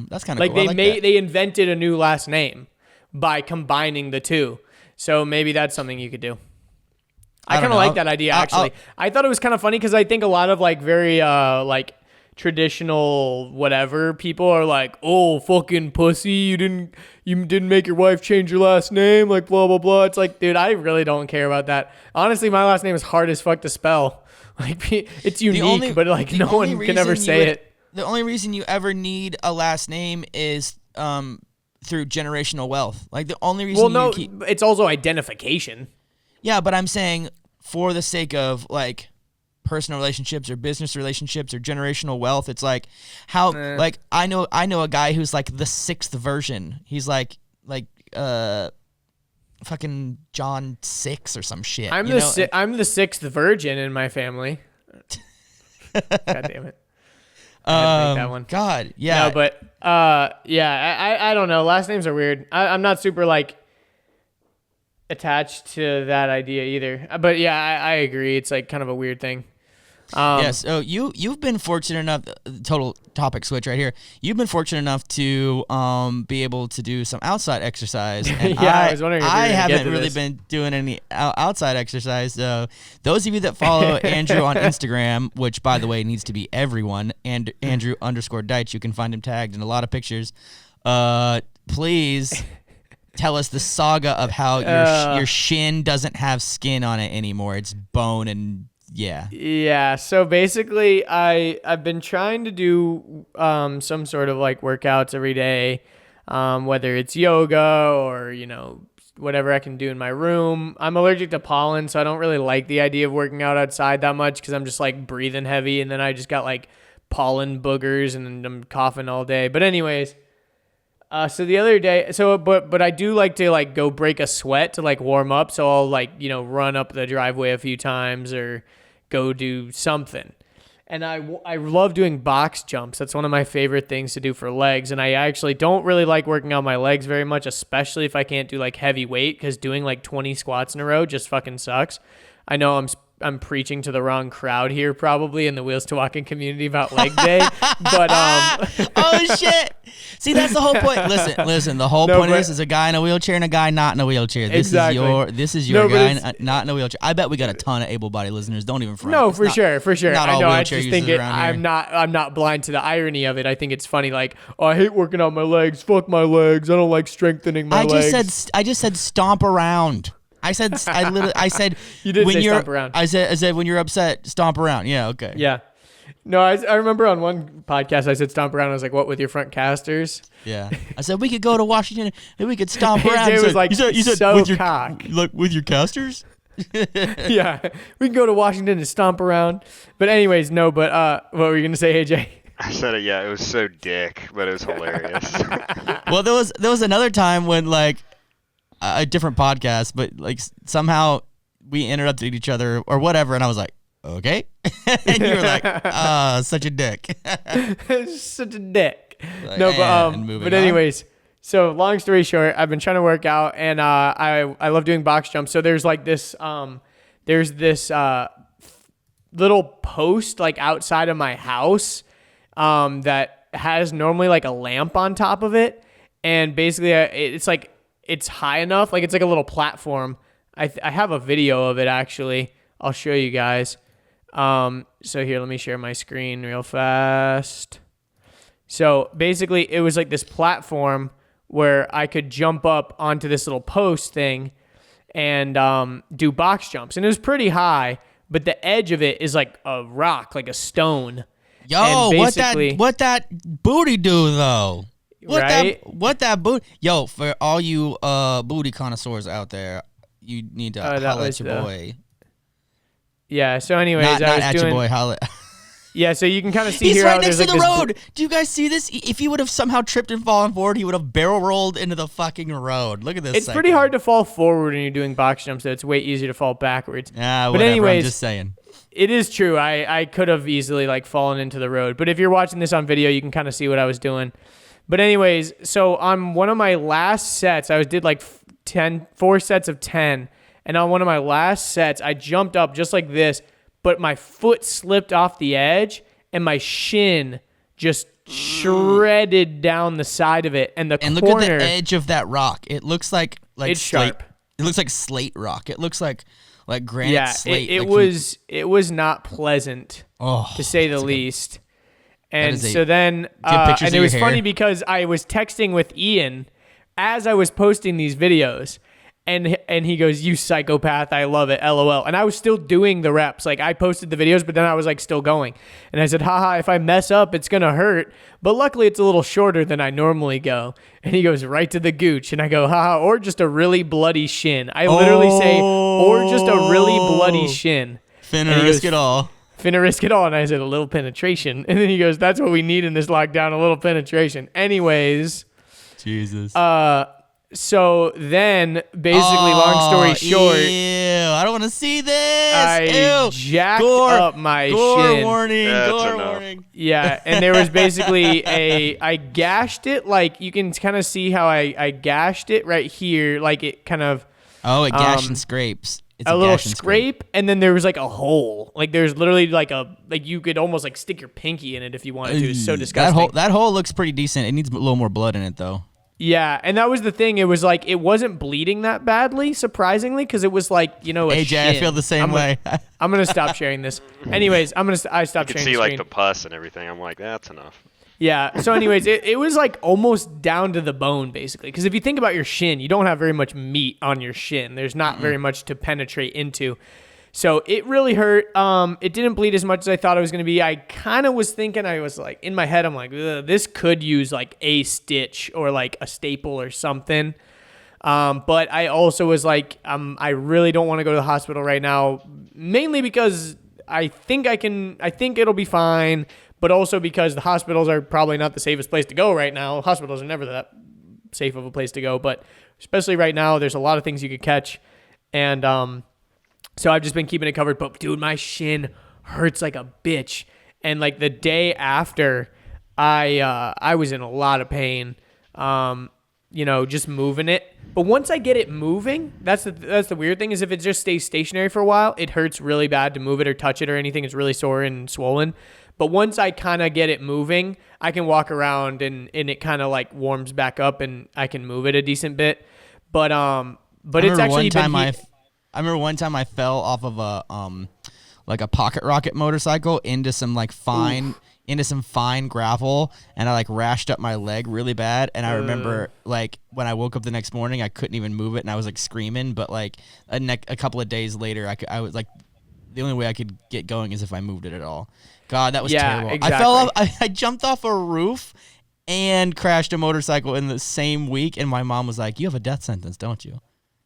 A: That's kind of cool.
B: They invented a new last name by combining the two. So maybe that's something you could do. I kind of like that idea, actually. I thought it was kind of funny because I think a lot of like very like traditional whatever people are like, oh, fucking pussy, you didn't make your wife change your last name, like blah blah blah. It's like, dude, I really don't care about that. Honestly, my last name is hard as fuck to spell. Like it's unique, but like no one can ever say it.
A: The only reason you ever need a last name is through generational wealth. Like the only reason
B: it's also identification.
A: Yeah, but I'm saying for the sake of like personal relationships or business relationships or generational wealth, it's like how like I know a guy who's like the 6th version. He's like fucking John 6 or some shit.
B: I'm the 6th virgin in my family. God damn it. I had to make that one.
A: God, yeah.
B: No, but yeah, I don't know. Last names are weird. I'm not super like attached to that idea either. But yeah, I agree. It's like kind of a weird thing.
A: Yeah, so you've been fortunate enough, total topic switch right here. You've been fortunate enough to be able to do some outside exercise. And
B: yeah, I was wondering if
A: I haven't really been doing any outside exercise. So those of you that follow Andrew on Instagram, which by the way needs to be everyone, and Andrew_Deitch, you can find him tagged in a lot of pictures. Please tell us the saga of how your shin doesn't have skin on it anymore. It's bone and yeah. So basically, I've been trying to do some sort of like workouts every day, whether it's yoga or whatever I can do in my room. I'm allergic to pollen, so I don't really like the idea of working out outside that much because I'm just like breathing heavy, and then I just got like pollen boogers, and I'm coughing all day. But anyways. So the other day, but I do like to like go break a sweat to like warm up. So I'll like, run up the driveway a few times or go do something. And I love doing box jumps. That's one of my favorite things to do for legs. And I actually don't really like working out my legs very much, especially if I can't do like heavy weight, because doing like 20 squats in a row just fucking sucks. I know I'm preaching to the wrong crowd here probably in the Wheels to Walking community about leg day, but oh shit. See, that's the whole point. Listen, the whole point of this is a guy in a wheelchair and a guy not in a wheelchair. This is your guy not in a wheelchair. I bet we got a ton of able-bodied listeners. Don't even front.
B: No, for sure.
A: Not all
B: I know.
A: I just think
B: I'm not blind to the irony of it. I think it's funny. Like, oh, I hate working out my legs. Fuck my legs. I don't like strengthening my legs.
A: I just said stomp around. I said
B: you did
A: when
B: say
A: you're
B: stomp around.
A: I said when you're upset, stomp around. Yeah, okay.
B: Yeah. No, I remember on one podcast I said stomp around. I was like, what, with your front casters?
A: Yeah. I said we could go to Washington and we could stomp around.
B: AJ was like, you said so
A: with
B: cock.
A: With your casters?
B: Yeah. We can go to Washington and stomp around. But anyways, no, but what were you going to say, AJ?
C: I said it, yeah, it was so dick, but it was hilarious.
A: Well, there was another time when like a different podcast, but like somehow we interrupted each other or whatever, and I was like, okay. And you were like, such a dick.
B: Such a dick. Like, no, but anyways, so long story short, I've been trying to work out, and I love doing box jumps. So there's like this little post like outside of my house that has normally like a lamp on top of it, and basically it's like it's high enough, like it's like a little platform. I have a video of it actually. I'll show you guys. So here, let me share my screen real fast. So basically, it was like this platform where I could jump up onto this little post thing, and do box jumps. And it was pretty high, but the edge of it is like a rock, like a stone.
A: Yo,
B: And
A: what that booty do though?
B: Right?
A: What that booty? Yo, for all you booty connoisseurs out there, you need to holla at your boy.
B: Yeah. So, anyways,
A: Not
B: I was
A: at
B: doing.
A: your boy, holla.
B: Yeah. So you can kind of see
A: He's
B: here
A: right
B: how
A: next
B: there's
A: to
B: like
A: the
B: this
A: road. Do you guys see this? If he would have somehow tripped and fallen forward, he would have barrel rolled into the fucking road. Look at this.
B: It's
A: psycho.
B: pretty hard to fall forward when you're doing box jumps, so it's way easier to fall backwards.
A: Yeah,
B: but
A: whatever.
B: anyways,
A: I'm just saying.
B: it is true. I could have easily like fallen into the road, but if you're watching this on video, you can kind of see what I was doing. But anyways, so on one of my last sets, I did like 4 sets of 10, and on one of my last sets, I jumped up just like this, but my foot slipped off the edge, and my shin just shredded down the side of it, and the corner.
A: Look at the edge of that rock. It looks like
B: it's
A: slate.
B: sharp.
A: It looks like slate rock. It looks like granite slate.
B: It was not pleasant, to say the least. And so then, and it was funny because I was texting with Ian as I was posting these videos, and he goes, "You psychopath, I love it, LOL." And I was still doing the reps. Like, I posted the videos, but then I was like still going. And I said, haha, if I mess up, it's going to hurt. But luckily it's a little shorter than I normally go. And he goes, right to the gooch. And I go, haha, or just a really bloody shin. I literally say, or just a really bloody shin.
A: Finna risk it all.
B: Finna risk it all. And I said, a little penetration. And then he goes, that's what we need in this lockdown, a little penetration. Anyways.
A: Jesus.
B: So then, basically, long story short.
A: Ew, I don't want to see this.
B: I jacked up my shin.
A: Warning, gore
C: enough.
A: warning.
B: Yeah, and there was basically I gashed it, like, you can kind of see how I gashed it right here, like it kind of.
A: Oh, it gash and scrapes. It's
B: a little
A: gash and
B: scrape, and then there was like a hole. Like there's literally like you could almost like stick your pinky in it if you wanted to. It's so disgusting.
A: That hole looks pretty decent. It needs a little more blood in it though.
B: Yeah, and that was the thing. It was like it wasn't bleeding that badly, surprisingly, because it was like, you know, a
A: AJ,
B: shin.
A: I feel the same way.
B: I'm gonna stop sharing this. Anyways, I stopped
C: You can
B: sharing.
C: see
B: the
C: like
B: screen.
C: the pus and everything. I'm like, that's enough.
B: Yeah. So, anyways, it was like almost down to the bone, basically. Because if you think about your shin, you don't have very much meat on your shin. There's not very much to penetrate into. So it really hurt. It didn't bleed as much as I thought it was going to be. I kind of was thinking, I was like, in my head, I'm like, this could use like a stitch or like a staple or something. But I also was like, I really don't want to go to the hospital right now, mainly because I think it'll be fine, but also because the hospitals are probably not the safest place to go right now. Hospitals are never that safe of a place to go, but especially right now, there's a lot of things you could catch. And, so I've just been keeping it covered, but dude, my shin hurts like a bitch. And like the day after, I was in a lot of pain, just moving it. But once I get it moving, that's the weird thing, is if it just stays stationary for a while, it hurts really bad to move it or touch it or anything. It's really sore and swollen. But once I kind of get it moving, I can walk around and it kind of like warms back up and I can move it a decent bit. But it's actually
A: I remember one time I fell off of a pocket rocket motorcycle into some fine gravel, and I rashed up my leg really bad. And I remember when I woke up the next morning, I couldn't even move it, and I was screaming. But a couple of days later, I was the only way I could get going is if I moved it at all. God, that was terrible.
B: Exactly.
A: I fell off. I jumped off a roof and crashed a motorcycle in the same week, and my mom was like, "You have a death sentence, don't you?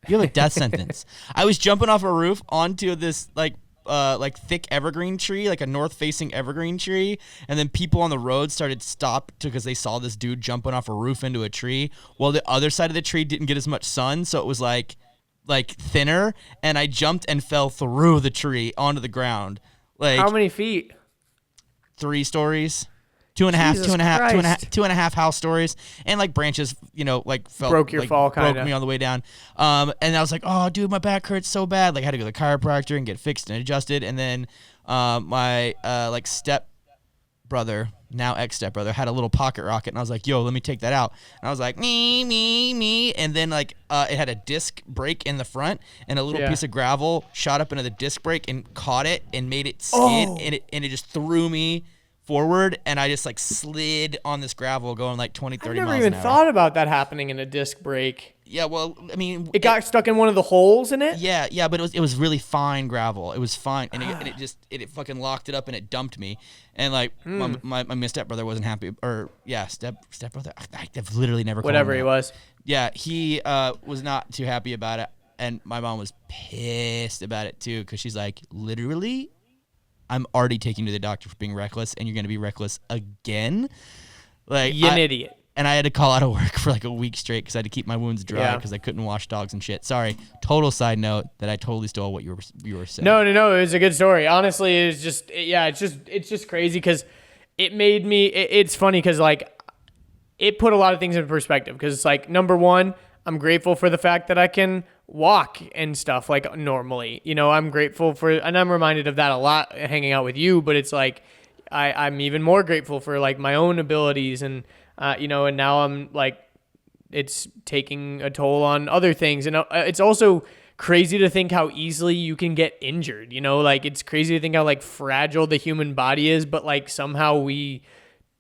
A: You have a death sentence." I was jumping off a roof onto this thick evergreen tree, like a north-facing evergreen tree, and then people on the road started stopped because they saw this dude jumping off a roof into a tree. Well, the other side of the tree didn't get as much sun, so it was like thinner, and I jumped and fell through the tree onto the ground.
B: How many feet?
A: 3 stories. Two and a half house stories, and branches,
B: broke your fall,
A: broke me on the way down. And I was like, oh, dude, my back hurts so bad. I had to go to the chiropractor and get fixed and adjusted. And then my step brother, now ex-step brother, had a little pocket rocket, and I was like, yo, let me take that out. And I was like, me. And then it had a disc brake in the front, and a little piece of gravel shot up into the disc brake and caught it and made it skid, and it just threw me forward, and I just slid on this gravel going 20, 30 miles an hour.
B: I've never even thought about that happening in a disc brake.
A: Yeah, well, I mean,
B: It got stuck in one of the holes in it?
A: Yeah, but it was really fine gravel. It was fine, and it just fucking locked it up and it dumped me. And like my stepbrother wasn't happy, or stepbrother. I've literally never called him
B: Whatever
A: that.
B: he was.
A: Yeah, he was not too happy about it, and my mom was pissed about it too, because she's like, literally, I'm already taking you to the doctor for being reckless, and you're gonna be reckless again. Like,
B: You're an idiot.
A: And I had to call out of work for like a week straight because I had to keep my wounds dry because I couldn't wash dogs and shit. Sorry. Total side note that I totally stole what you were saying.
B: No. It was a good story. Honestly, it's just crazy because it made me. It's funny because like it put a lot of things in perspective. Because it's like, number one, I'm grateful for the fact that I can walk and stuff like normally. You know, I'm grateful for, and I'm reminded of that a lot hanging out with you. But it's like I'm even more grateful for like my own abilities and. You know, and now I'm like, it's taking a toll on other things. And it's also crazy to think how easily you can get injured, you know, like it's crazy to think how like fragile the human body is, but like somehow we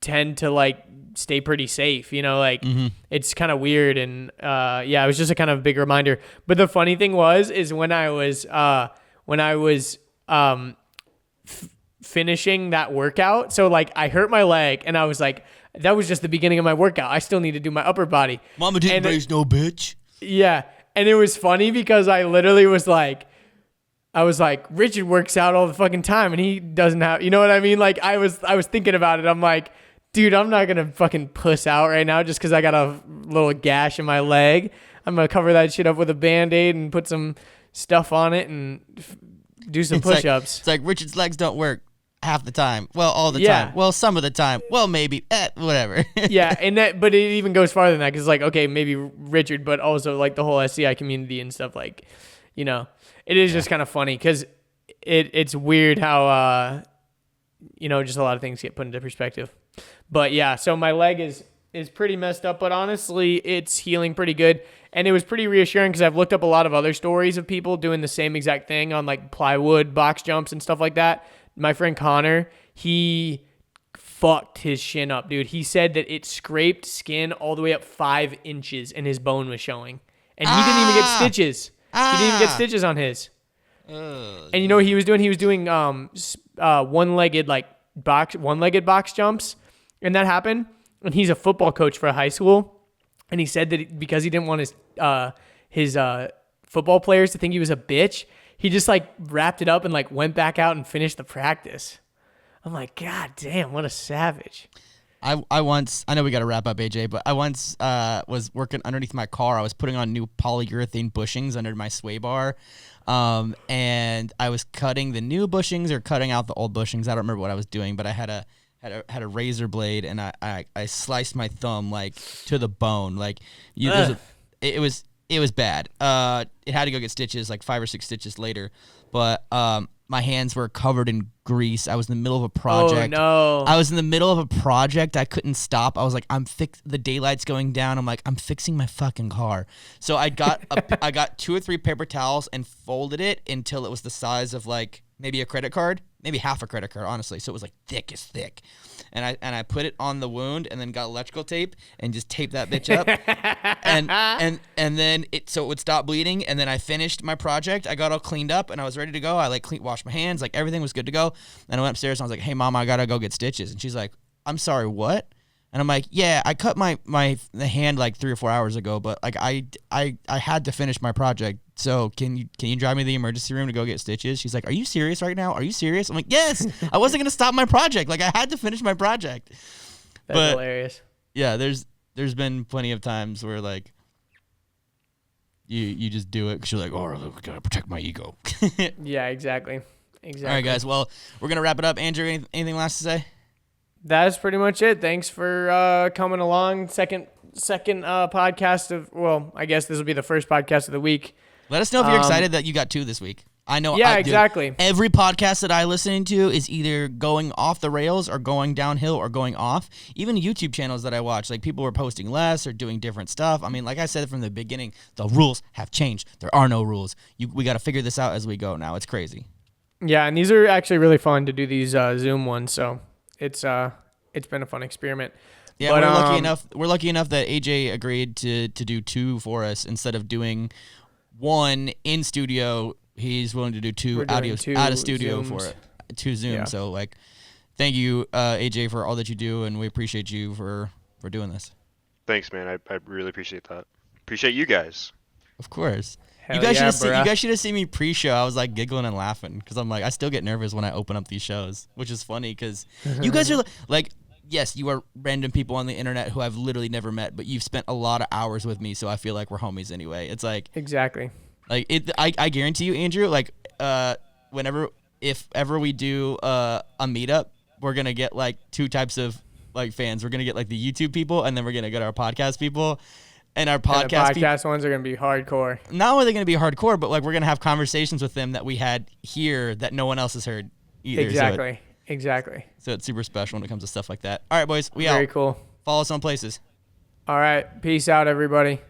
B: tend to like stay pretty safe, you know, like it's kind of weird. And it was just a kind of big reminder. But the funny thing is when I was finishing that workout, so like I hurt my leg and I was like, that was just the beginning of my workout. I still need to do my upper body.
A: Mama didn't raise no bitch.
B: Yeah. And it was funny because I literally was like, Richard works out all the fucking time and he doesn't have, you know what I mean? Like I was thinking about it. I'm like, dude, I'm not going to fucking puss out right now just because I got a little gash in my leg. I'm going to cover that shit up with a Band-Aid and put some stuff on it and do some push-ups.
A: It's like Richard's legs don't work half the time. Well, all the time. Well, some of the time. Well, maybe. Whatever.
B: Yeah, but it even goes farther than that because, like, okay, maybe Richard, but also, like, the whole SCI community and stuff, like, you know, it is just kind of funny because it's weird how, you know, just a lot of things get put into perspective. But, yeah, so my leg is pretty messed up, but honestly, it's healing pretty good. And it was pretty reassuring because I've looked up a lot of other stories of people doing the same exact thing on, like, plywood box jumps and stuff like that. My friend Connor, he fucked his shin up, dude. He said that it scraped skin all the way up 5 inches and his bone was showing. And he didn't even get stitches. He didn't even get stitches on his. And you know what he was doing? He was doing one-legged box jumps. And that happened. And he's a football coach for a high school. And he said that because he didn't want his football players to think he was a bitch, he just like wrapped it up and like went back out and finished the practice. I'm like, God damn, what a savage.
A: I know we got to wrap up, AJ, but I once was working underneath my car. I was putting on new polyurethane bushings under my sway bar. And I was cutting the new bushings or cutting out the old bushings. I don't remember what I was doing, but I had a razor blade and I sliced my thumb like to the bone. Like it was bad. It had to go get stitches, like 5 or 6 stitches later. But my hands were covered in grease. I was in the middle of a project.
B: Oh, no.
A: I was in the middle of a project. I couldn't stop. I was like, the daylight's going down. I'm like, I'm fixing my fucking car. So I got 2 or 3 paper towels and folded it until it was the size of like maybe a credit card, maybe half a credit card, honestly. So it was like thick as thick. And I put it on the wound and then got electrical tape and just taped that bitch up. and then so it would stop bleeding. And then I finished my project. I got all cleaned up and I was ready to go. I like washed my hands, like everything was good to go. And I went upstairs and I was like, hey mom, I gotta go get stitches. And she's like, I'm sorry, what? And I'm like, yeah, I cut the hand like 3 or 4 hours ago, but like I had to finish my project. So can you drive me to the emergency room to go get stitches? She's like, are you serious right now? Are you serious? I'm like, yes. I wasn't gonna stop my project. Like I had to finish my project.
B: That's hilarious.
A: Yeah, there's been plenty of times where like you just do it because you're like, oh, I gotta protect my ego.
B: Yeah, exactly.
A: All right, guys. Well, we're gonna wrap it up. Andrew, anything last to say?
B: That's pretty much it. Thanks for coming along. Second podcast of, well, I guess this will be the first podcast of the week.
A: Let us know if you're excited that you got 2 this week. I know.
B: Yeah, exactly.
A: Every podcast that I listen to is either going off the rails or going downhill or going off. Even YouTube channels that I watch, like people were posting less or doing different stuff. I mean, like I said from the beginning, the rules have changed. There are no rules. We got to figure this out as we go now. It's crazy.
B: Yeah, and these are actually really fun to do these Zoom ones, so it's been a fun experiment.
A: Yeah,
B: But,
A: we're lucky enough. We're lucky enough that AJ agreed to do 2 for us instead of doing 1 in studio. He's willing to do 2
B: We're doing
A: audio
B: 2
A: out of studio
B: Zooms.
A: for it. 2 Zooms.
B: Yeah.
A: So like, thank you, AJ, for all that you do, and we appreciate you for doing this.
C: Thanks, man. I really appreciate that. Appreciate you guys.
A: Of course.
B: Hell
A: You guys
B: yeah,
A: should have
B: bruh.
A: you guys should have seen me pre-show. I was like giggling and laughing because I'm like I still get nervous when I open up these shows, which is funny because you guys are like, yes, you are random people on the internet who I've literally never met, but you've spent a lot of hours with me, so I feel like we're homies anyway. It's like
B: Exactly.
A: I guarantee you, Andrew, like if ever we do a meetup, we're gonna get like 2 types of like fans. We're gonna get like the YouTube people, and then we're gonna get our podcast people. And our
B: And the
A: podcast
B: podcast ones are going to be hardcore.
A: not only are they going to be hardcore, but like we're going to have conversations with them that we had here that no one else has heard either.
B: Exactly. Exactly.
A: So it's super special when it comes to stuff like that. All right, boys, we out.
B: Very cool.
A: Follow us on places.
B: All right. Peace out, everybody.